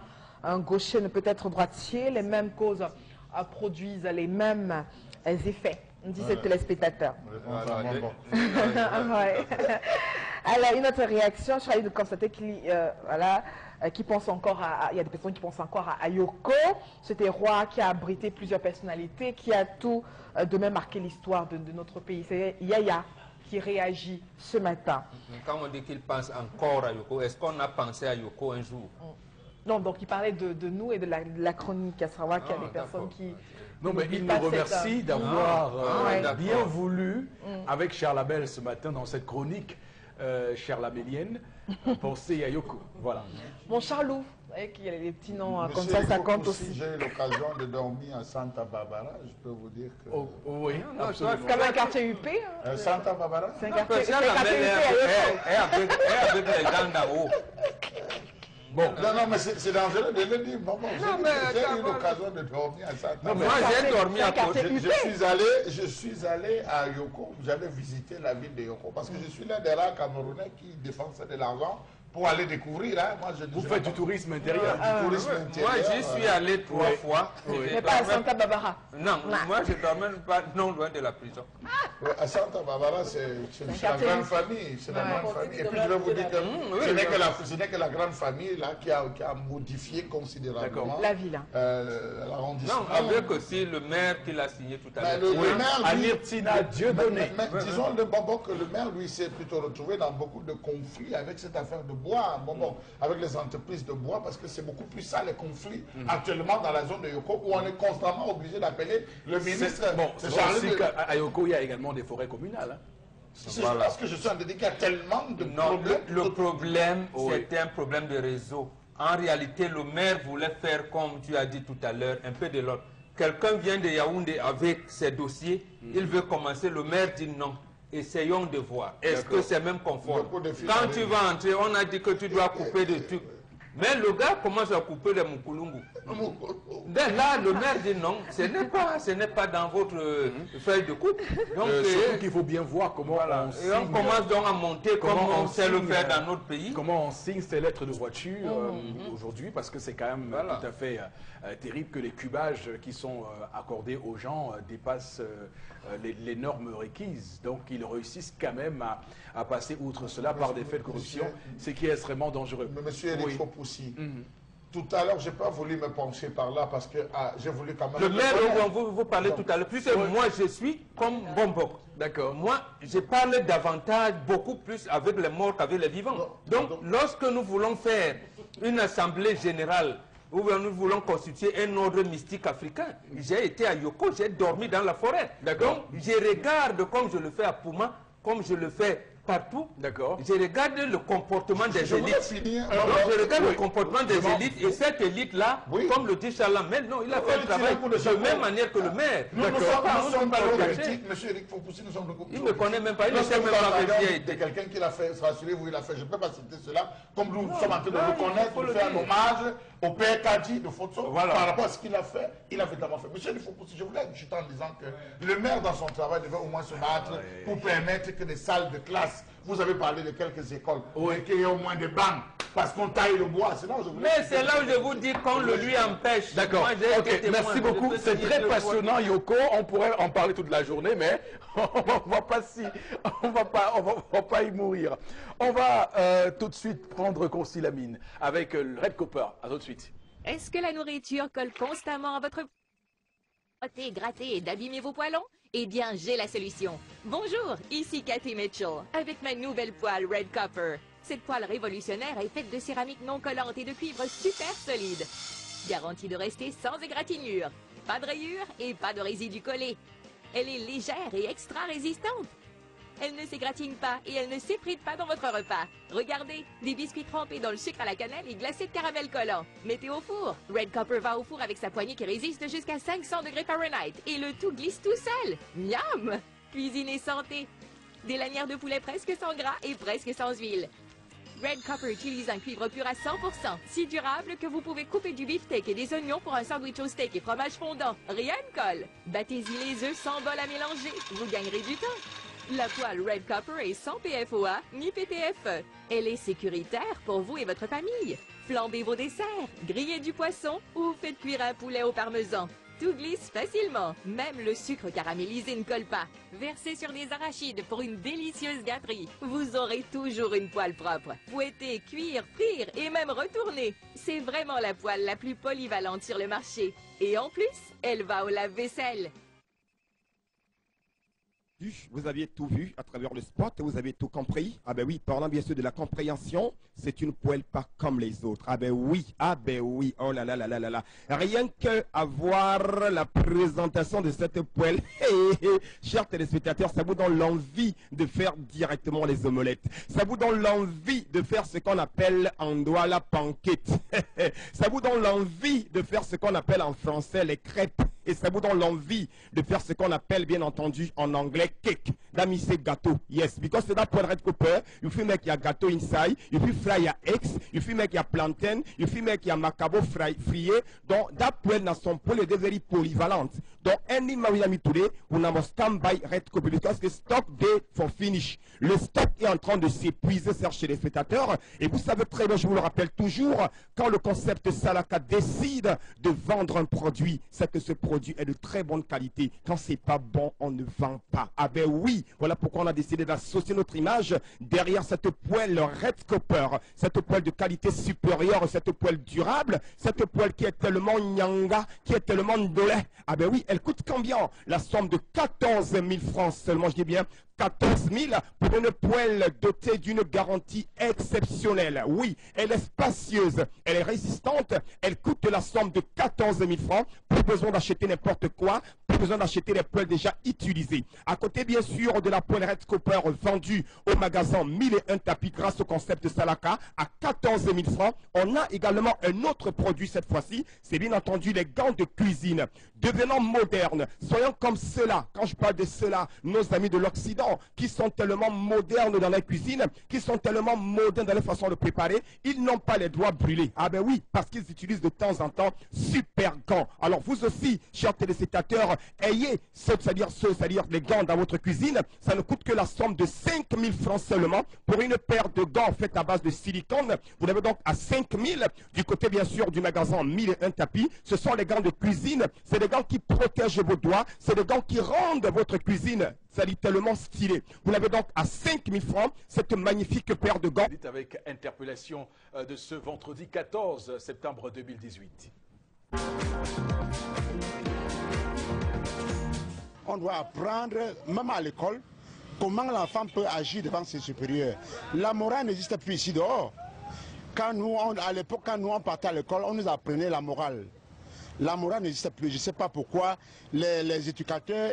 gaucher ne peut être droitier. Les mêmes causes produisent les mêmes effets, dit ce téléspectateur. Alors, une autre réaction, je suis de constater qu'il qui pense encore il y a des personnes qui pensent encore à Yoko, cet roi qui a abrité plusieurs personnalités, qui a tout de même marqué l'histoire de notre pays. C'est Yaya qui réagit ce matin.
Quand on dit qu'il pense encore à Yoko, est-ce qu'on a pensé à Yoko un jour?
Non, donc il parlait de nous et de la chronique, à savoir qu'il y a des personnes qui...
Non, mais il nous remercie d'avoir bien voulu, avec Charles Abel ce matin dans cette chronique, Charles Abélienne, penser à Yoko. Voilà.
Mon Charlou, vous voyez qu'il y a les petits noms comme ça compte aussi.
J'ai eu l'occasion de dormir à Santa Barbara, je peux vous dire que...
Oh, oui, absolument.
C'est comme un quartier UP.
Santa Barbara?
C'est un quartier UP.
Et avec les dents d'en haut.
Bon, non, mais c'est dangereux de le dire. Bon, j'ai eu l'occasion de dormir à Santa Barbara.
Moi, j'ai dormi à côté.
Je suis allé à Yoko, j'avais visité la ville de Yoko, parce que je suis l'un des rares Camerounais qui dépensait de l'argent pour aller découvrir. Moi,
vous faites du tourisme intérieur.
Moi, j'y suis allé 3 fois.
Mais pas à Santa Barbara.
Non, moi, je ne dormais pas non loin de la prison.
À Santa Barbara, c'est la grande famille. C'est la grande famille. Et puis, je vais vous dire que ce n'est que la grande famille là, qui a modifié considérablement
la ville.
L'arrondissement.
Non, avec aussi le maire qui l'a signé tout à l'heure.
Le maire,
Anirtina Dieudonné.
Disons d'abord que le maire, lui, s'est plutôt retrouvé dans beaucoup de conflits avec cette affaire de bois, avec les entreprises de bois, parce que c'est beaucoup plus ça les conflits actuellement dans la zone de Yoko, où on est constamment obligé d'appeler le ministre.
Bon, c'est aussi qu'à Yoko, il y a également des forêts communales.
C'est parce que je suis en train de dire qu'il y a tellement de problèmes.
Le problème, c'était un problème de réseau. En réalité, le maire voulait faire, comme tu as dit tout à l'heure, un peu de l'autre. Quelqu'un vient de Yaoundé avec ses dossiers, il veut commencer, le maire dit non. Essayons de voir. Est-ce que c'est même conforme? Quand tu vas entrer, on a dit que tu dois couper des trucs. Mais le gars commence à couper les Moukoulungu. Là, le maire dit non, ce n'est pas dans votre feuille de coupe. Donc,
surtout qu'il faut bien voir comment on signe.
Et on commence donc à monter comme on sait le faire dans notre pays.
Comment on signe ces lettres de voiture aujourd'hui, parce que c'est quand même tout à fait terrible que les cubages qui sont accordés aux gens dépassent les normes requises. Donc ils réussissent quand même à passer outre cela par des faits de corruption, ce qui est extrêmement dangereux.
Monsieur Eric Fopoussi, tout à l'heure, je n'ai pas voulu me pencher par là parce que j'ai voulu quand même...
Le maire dont vous parlez tout à l'heure, puisque moi je suis comme Bombok. D'accord. Moi, je parle davantage, beaucoup plus avec les morts qu'avec les vivants. Donc, lorsque nous voulons faire une assemblée générale, où nous voulons constituer un ordre mystique africain, j'ai été à Yoko, j'ai dormi dans la forêt. Donc, je regarde comme je le fais à Pouma, comme je le fais partout. D'accord. Je regarde le comportement des élites. Je regarde le comportement des élites et cette élite-là, comme le dit Chalam, mais non, il a fait le travail de même manière que le maire.
Nous sommes pas politiques, monsieur Eric Fopoussi, nous sommes le groupe.
Il ne me connaît même pas, il ne sait même pas que
de quelqu'un qui l'a fait, rassurez-vous, il l'a fait. Je ne peux pas citer cela. Comme nous sommes en train de reconnaître, de faire un hommage au père Kadi de Fotso par rapport à ce qu'il a fait, il a évidemment fait. Monsieur Eric Fopoussi, je voulais ajouter en disant que le maire, dans son travail, devait au moins se battre pour permettre que des salles de classe, vous avez parlé de quelques écoles, qu'il y ait au moins des bancs, parce qu'on taille le bois.
Mais c'est là où je vous dis qu'on le lui empêche.
D'accord. Merci beaucoup. C'est très passionnant, Yoko. On pourrait en parler toute la journée, mais on va pas y mourir. On va tout de suite prendre Concilamine avec le Red Copper. À tout de suite.
Est-ce que la nourriture colle constamment à votre... gratter et d'abîmer vos poêlons? Eh bien, j'ai la solution. Bonjour, ici Cathy Mitchell, avec ma nouvelle poêle Red Copper. Cette poêle révolutionnaire est faite de céramique non collante et de cuivre super solide. Garantie de rester sans égratignure, pas de rayures et pas de résidus collés. Elle est légère et extra résistante. Elle ne s'égratigne pas et elle ne s'effrite pas dans votre repas. Regardez, des biscuits trempés dans le sucre à la cannelle et glacés de caramel collant. Mettez au four. Red Copper va au four avec sa poignée qui résiste jusqu'à 500 degrés Fahrenheit. Et le tout glisse tout seul. Miam! Cuisine et santé. Des lanières de poulet presque sans gras et presque sans huile. Red Copper utilise un cuivre pur à 100%, si durable que vous pouvez couper du beefsteak et des oignons pour un sandwich au steak et fromage fondant. Rien ne colle. Battez-y les œufs sans bol à mélanger. Vous gagnerez du temps. La poêle Red Copper est sans PFOA ni PPFE. Elle est sécuritaire pour vous et votre famille. Flambez vos desserts, grillez du poisson ou faites cuire un poulet au parmesan. Tout glisse facilement. Même le sucre caramélisé ne colle pas. Versez sur des arachides pour une délicieuse gâterie. Vous aurez toujours une poêle propre. Fouetter, cuire, frire et même retourner. C'est vraiment la poêle la plus polyvalente sur le marché. Et en plus, elle va au lave-vaisselle.
Vous aviez tout vu à travers le spot, vous avez tout compris. Ah ben oui, parlant bien sûr de la compréhension, c'est une poêle pas comme les autres. Ah ben oui, oh là là là là là là. Rien que avoir la présentation de cette poêle, chers téléspectateurs, ça vous donne l'envie de faire directement les omelettes. Ça vous donne l'envie de faire ce qu'on appelle en doigt la pancake. Ça vous donne l'envie de faire ce qu'on appelle en français les crêpes. Et ça vous donne l'envie de faire ce qu'on appelle, bien entendu, en anglais, cake. That means gâteau. Yes, because that poêle Red Copper, you feel make your gâteau inside, you feel fry your eggs, you feel make your plantain, you feel make your macabo frié. Donc, that poêle dans son poêle est very polyvalente. Donc, any Miami today, we have stand by Red Copper because the stock day for finish. Le stock est en train de s'épuiser, chez les spectateurs. Et vous savez très bien, je vous le rappelle toujours, quand le concept Salaka décide de vendre un produit, c'est que ce produit est de très bonne qualité. Quand c'est pas bon, on ne vend pas. Ah ben oui, voilà pourquoi on a décidé d'associer notre image derrière cette poêle Red Copper, cette poêle de qualité supérieure, cette poêle durable, cette poêle qui est tellement nyanga, qui est tellement ndolé. Ah ben oui, elle coûte combien? La somme de 14 000 francs seulement, je dis bien 14 000 pour une poêle dotée d'une garantie exceptionnelle. Oui, elle est spacieuse, elle est résistante, elle coûte la somme de 14 000 francs. Pas besoin d'acheter n'importe quoi, pas besoin d'acheter les poêles déjà utilisées. À côté, bien sûr, de la poêle Red Copper vendue au magasin 1001 tapis grâce au concept Salaka à 14 000 francs, on a également un autre produit cette fois-ci, c'est bien entendu les gants de cuisine. Devenons modernes, soyons comme ceux-là. Quand je parle de ceux-là, nos amis de l'Occident, qui sont tellement modernes dans la cuisine, qui sont tellement modernes dans la façon de préparer, ils n'ont pas les doigts brûlés. Ah ben oui, parce qu'ils utilisent de temps en temps super gants. Alors vous aussi, chers téléspectateurs, ayez c'est-à-dire les gants dans votre cuisine. Ça ne coûte que la somme de 5 000 francs seulement pour une paire de gants faite à base de silicone. Vous l'avez donc à 5 000 du côté bien sûr du magasin 1001 tapis. Ce sont les gants de cuisine. C'est des gants qui protègent vos doigts. C'est des gants qui rendent votre cuisine tellement stylée. Vous l'avez donc à 5 000 francs, cette magnifique paire de gants.
Avec interpellation de ce vendredi 14 septembre 2018.
On doit apprendre, même à l'école, comment l'enfant peut agir devant ses supérieurs. La morale n'existe plus ici dehors. Quand nous, à l'époque, quand nous on partait à l'école, on nous apprenait la morale. La morale n'existe plus. Je ne sais pas pourquoi les éducateurs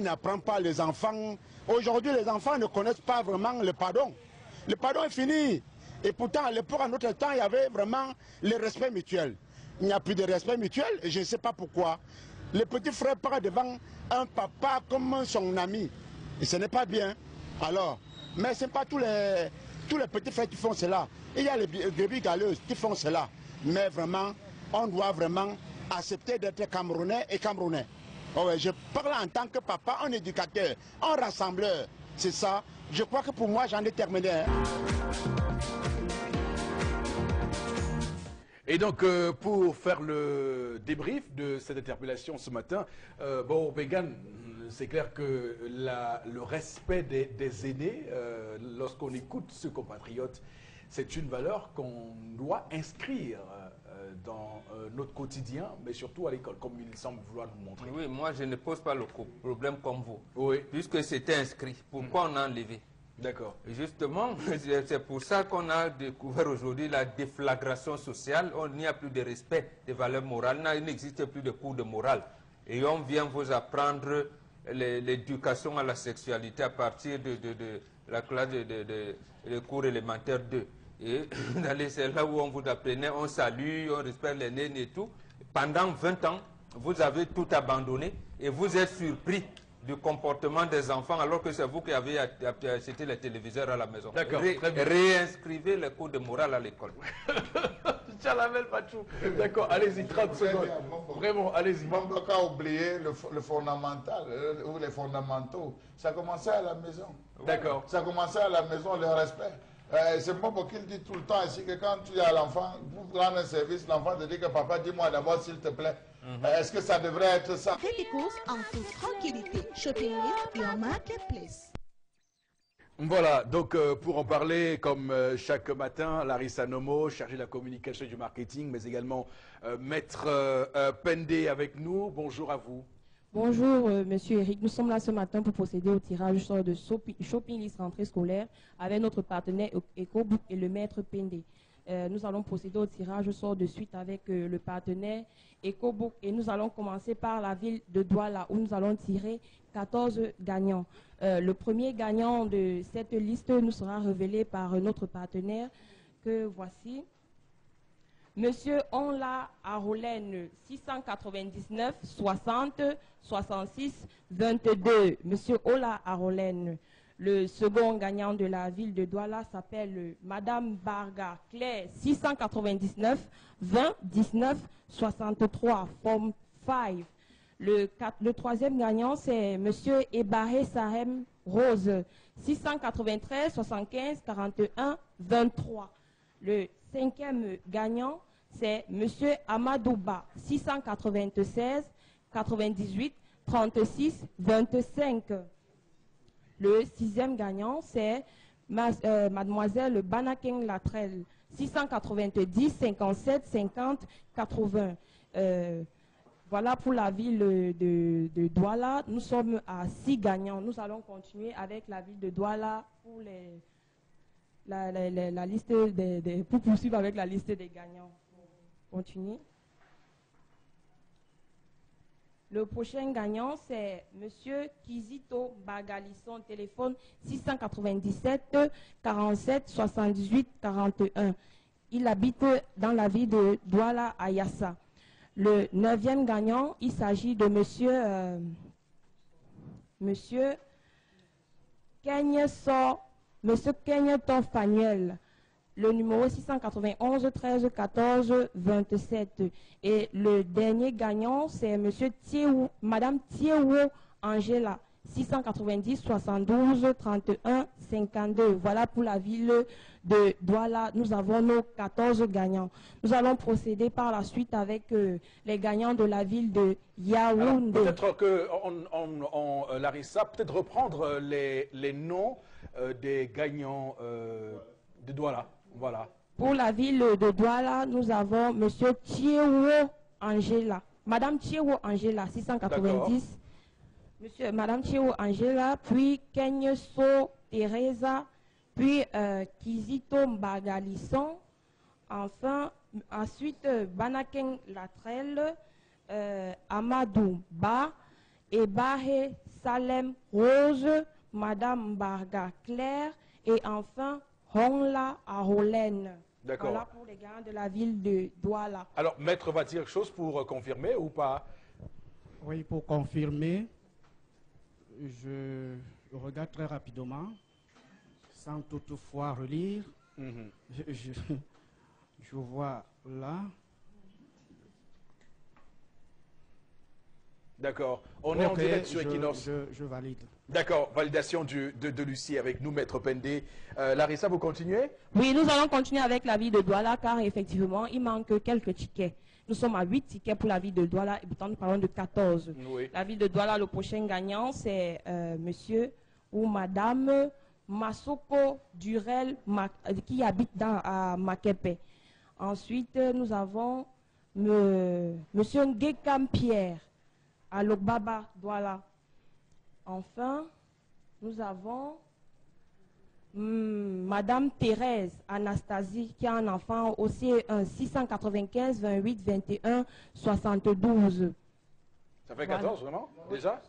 n'apprennent pas les enfants. Aujourd'hui, les enfants ne connaissent pas vraiment le pardon. Le pardon est fini. Et pourtant, à l'époque, à notre temps, il y avait vraiment le respect mutuel. Il n'y a plus de respect mutuel et je ne sais pas pourquoi. Le petit frère part devant un papa comme son ami. Et ce n'est pas bien. Alors, mais ce n'est pas tous les petits frères qui font cela. Il y a les brebis galeuses qui font cela. Mais vraiment, on doit vraiment accepter d'être Camerounais et Camerounais. Oh ouais, je parle en tant que papa, un éducateur, un rassembleur. C'est ça. Je crois que pour moi, j'en ai terminé. Hein.
Et donc, pour faire le débrief de cette interpellation ce matin, bon, Bégan, c'est clair que le respect des aînés, lorsqu'on écoute ce compatriote, c'est une valeur qu'on doit inscrire dans notre quotidien, mais surtout à l'école, comme il semble vouloir nous montrer.
Oui, moi je ne pose pas le problème comme vous.
Oui.
Puisque c'était inscrit. Pourquoi on a enlevé?
D'accord.
Justement, c'est pour ça qu'on a découvert aujourd'hui la déflagration sociale. Il n'y a plus de respect des valeurs morales. Il n'existe plus de cours de morale. Et on vient vous apprendre l'éducation à la sexualité à partir de la classe de cours élémentaires 2. Et c'est là où on vous apprenait, on salue, on respecte les naines et tout. Pendant 20 ans, vous avez tout abandonné et vous êtes surpris du comportement des enfants alors que c'est vous qui avez acheté les téléviseurs à la maison.
D'accord.
Réinscrivez les cours de morale à l'école.
D'accord, allez-y, 30 secondes. Vraiment, allez-y.
Mamboka a oublié le fondamental, ou les fondamentaux. Ça commençait à la maison.
D'accord.
Ça commençait à la maison, le respect. C'est Mambo qui dit tout le temps ici que quand tu es à l'enfant, pour rendre un service, l'enfant te dit que papa, dis-moi d'abord s'il te plaît. Est-ce que ça devrait être ça?
Faites des courses en toute tranquillité. Shopping List et en Marketplace.
Voilà, donc pour en parler, comme chaque matin, Larissa Nomo, chargée de la communication et du marketing, mais également Maître Pendé avec nous. Bonjour à vous.
Bonjour, Monsieur Eric. Nous sommes là ce matin pour procéder au tirage au sort de Shopping List rentrée scolaire avec notre partenaire EcoBook et le Maître Pendé. Nous allons procéder au tirage au sort de suite avec le partenaire EcoBook et nous allons commencer par la ville de Douala où nous allons tirer 14 gagnants. Le premier gagnant de cette liste nous sera révélé par notre partenaire que voici. Monsieur Onla Arolène, 699 60 66 22. Monsieur Ola Arolène. Le second gagnant de la ville de Douala s'appelle Madame Barga Claire, 699 20 19 63, forme 5. Le troisième gagnant, c'est Monsieur Ebaré Sahem Rose, 693 75 41 23. Le cinquième gagnant, c'est Monsieur Amadouba, 696 98 36 25. Le sixième gagnant, c'est Mademoiselle Banaking Latrelle, 690 57 50 80. Voilà pour la ville de Douala. Nous sommes à 6 gagnants. Nous allons continuer avec la ville de Douala pour la liste pour poursuivre avec la liste des gagnants. Continuez. Le prochain gagnant, c'est Monsieur Kizito Bagalisson, téléphone 697 47 78 41. Il habite dans la ville de Douala Ayassa. Le 9e gagnant, il s'agit de Monsieur Kenyeton Fanuel. Le numéro 691 13 14 27. Et le dernier gagnant, c'est Madame Thiewo Angela, 690 72 31 52. Voilà pour la ville de Douala. Nous avons nos 14 gagnants. Nous allons procéder par la suite avec les gagnants de la ville de Yaoundé.
Peut-être que, Larissa, peut-être reprendre les noms des gagnants de Douala. Voilà.
Pour la ville de Douala, nous avons Monsieur Thiewo Angela, Madame Thiewo Angela, 690. Madame Thiewo Angela, puis Kenyeso Teresa, puis Kizito Mbagalisson, enfin, ensuite Banaken Latrelle, Amadou Ba, Ebahe Salem Rose, Madame Barga Claire, et enfin Hongla Arolen.
D'accord.
Voilà pour les gagnants de la ville de Douala.
Alors, maître va dire quelque chose pour confirmer ou pas?
Oui, pour confirmer, je regarde très rapidement, sans toutefois relire. Je vois là.
D'accord. On est en direct sur Equinox.
Je valide.
D'accord. Validation de Lucie avec nous, maître Pendé. Larissa, vous continuez?
Oui, nous allons continuer avec la ville de Douala car effectivement, il manque quelques tickets. Nous sommes à 8 tickets pour la ville de Douala et pourtant nous parlons de 14.
Oui.
La ville de Douala, le prochain gagnant, c'est monsieur ou madame Masoko Durel qui habite à Makepe. Ensuite, nous avons monsieur Ngekam Pierre à Lokbaba, Douala. Enfin, nous avons Madame Thérèse Anastasie qui a un enfant aussi 695 28 21 72.
Ça fait 14 vraiment déjà?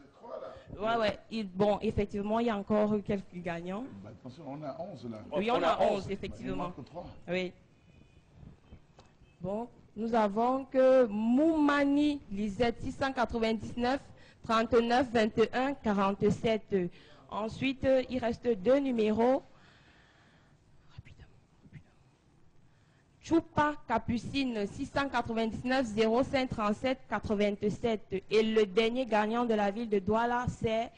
Ouais. Bon, effectivement, il y a encore quelques gagnants.
Bah, attention, on a 11 là.
Oui, on a 11 effectivement. Oui. Bon, nous avons que Moumani Lisette 699 39 21 47. Ensuite, il reste 2 numéros. Choupa Capucine 699 05 37 87. Et le dernier gagnant de la ville de Douala, c'est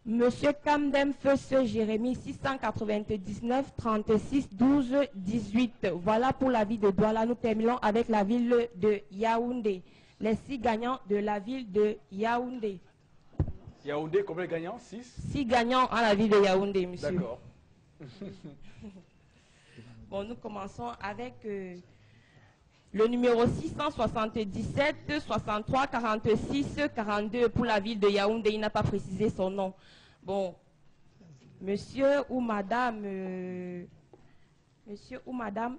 Monsieur Kamdem Feu Jérémy 699 36 12 18. Voilà pour la ville de Douala. Nous terminons avec la ville de Yaoundé. Les 6 gagnants de la ville de Yaoundé.
Yaoundé, combien de gagnants? 6? 6
gagnants à la ville de Yaoundé, monsieur.
D'accord.
Bon, nous commençons avec le numéro 677 63 46 42 pour la ville de Yaoundé. Il n'a pas précisé son nom. Bon, monsieur ou madame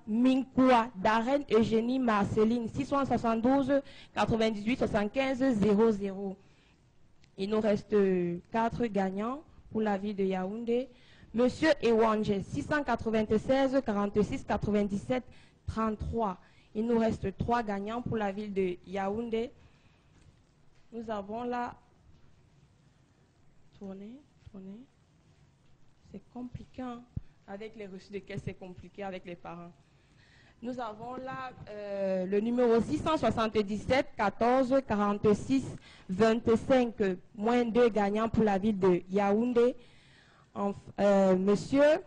Minkoua Darren Eugénie Marceline 672 98 75 00. Il nous reste 4 gagnants pour la ville de Yaoundé. Monsieur Ewange 696 46 97 33. Il nous reste 3 gagnants pour la ville de Yaoundé. Nous avons là tournez. C'est compliqué. Hein? Avec les reçus de caisse, c'est compliqué avec les parents. Nous avons là le numéro 677 14 46 25. Moins 2 gagnants pour la ville de Yaoundé. Monsieur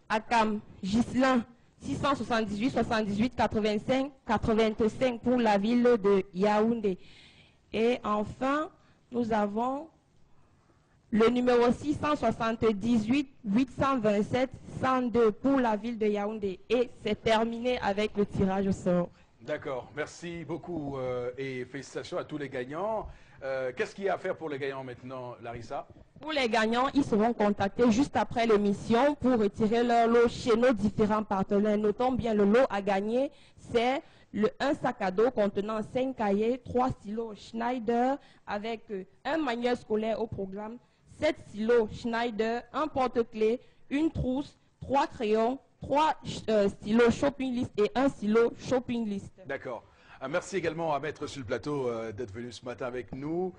Akam Gislain 678 78 85 85 pour la ville de Yaoundé. Et enfin, nous avons le numéro 678 827 102 pour la ville de Yaoundé. Et c'est terminé avec le tirage au sort.
D'accord, merci beaucoup et félicitations à tous les gagnants. Qu'est-ce qu'il y a à faire pour les gagnants maintenant, Larissa?
Pour les gagnants, ils seront contactés juste après l'émission pour retirer leur lot chez nos différents partenaires. Notons bien, le lot à gagner, c'est un sac à dos contenant 5 cahiers, 3 stylos Schneider avec un manuel scolaire au programme, 7 stylos Schneider, un porte-clés, une trousse, 3 crayons, 3 stylos shopping list et un stylo shopping list.
D'accord. Merci également à Maître sur le plateau d'être venu ce matin avec nous.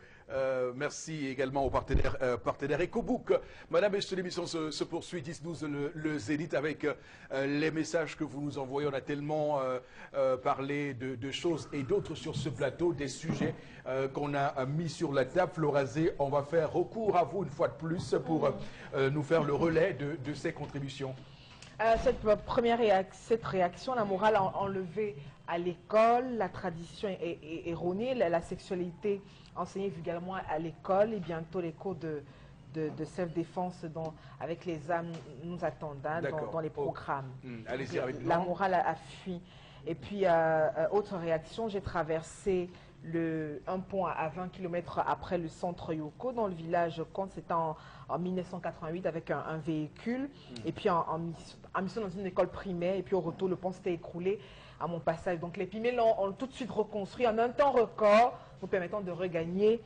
Merci également aux partenaires EcoBook. Madame, messieurs, l'émission se poursuit. 10-12 le Zénith avec les messages que vous nous envoyez. On a tellement parlé de choses et d'autres sur ce plateau, des sujets qu'on a mis sur la table. Florazé, on va faire recours à vous une fois de plus pour nous faire le relais de ces contributions.
Cette réaction, la morale enlevée à l'école, la tradition est erronée, la sexualité enseignée vulgairement à l'école et bientôt les cours de self-défense avec les âmes nous attendent dans les programmes.
Allez-y,
la morale a fui. Et puis, autre réaction, j'ai traversé un pont à 20 km après le centre Yoko, dans le village Comte, c'était en 1988 avec un véhicule. Et puis en mission dans une école primaire. Et puis au retour, le pont s'était écroulé à mon passage. Donc les Pimés l'ont tout de suite reconstruit en un temps record, nous permettant de regagner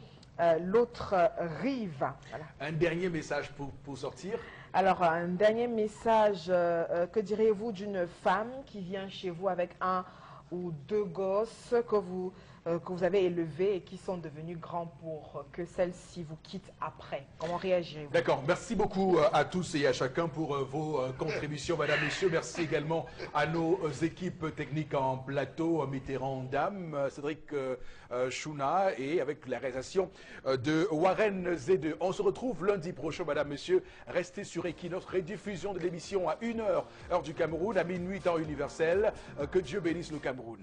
l'autre rive. Voilà.
Un dernier message pour sortir.
Alors, un dernier message, que diriez-vous d'une femme qui vient chez vous avec 1 ou 2 gosses que vous avez élevés et qui sont devenus grands pour que celle-ci vous quitte après? Comment réagirez-vous?
D'accord, merci beaucoup à tous et à chacun pour vos contributions, madame, messieurs. Merci également à nos équipes techniques en plateau, Mitterrand Dame, Cédric Chouna et avec la réalisation de Warren Z2. On se retrouve lundi prochain, madame, messieurs. Restez sur Equinox, rediffusion de l'émission à 1h, heure du Cameroun, à minuit, temps universel. Que Dieu bénisse le Cameroun.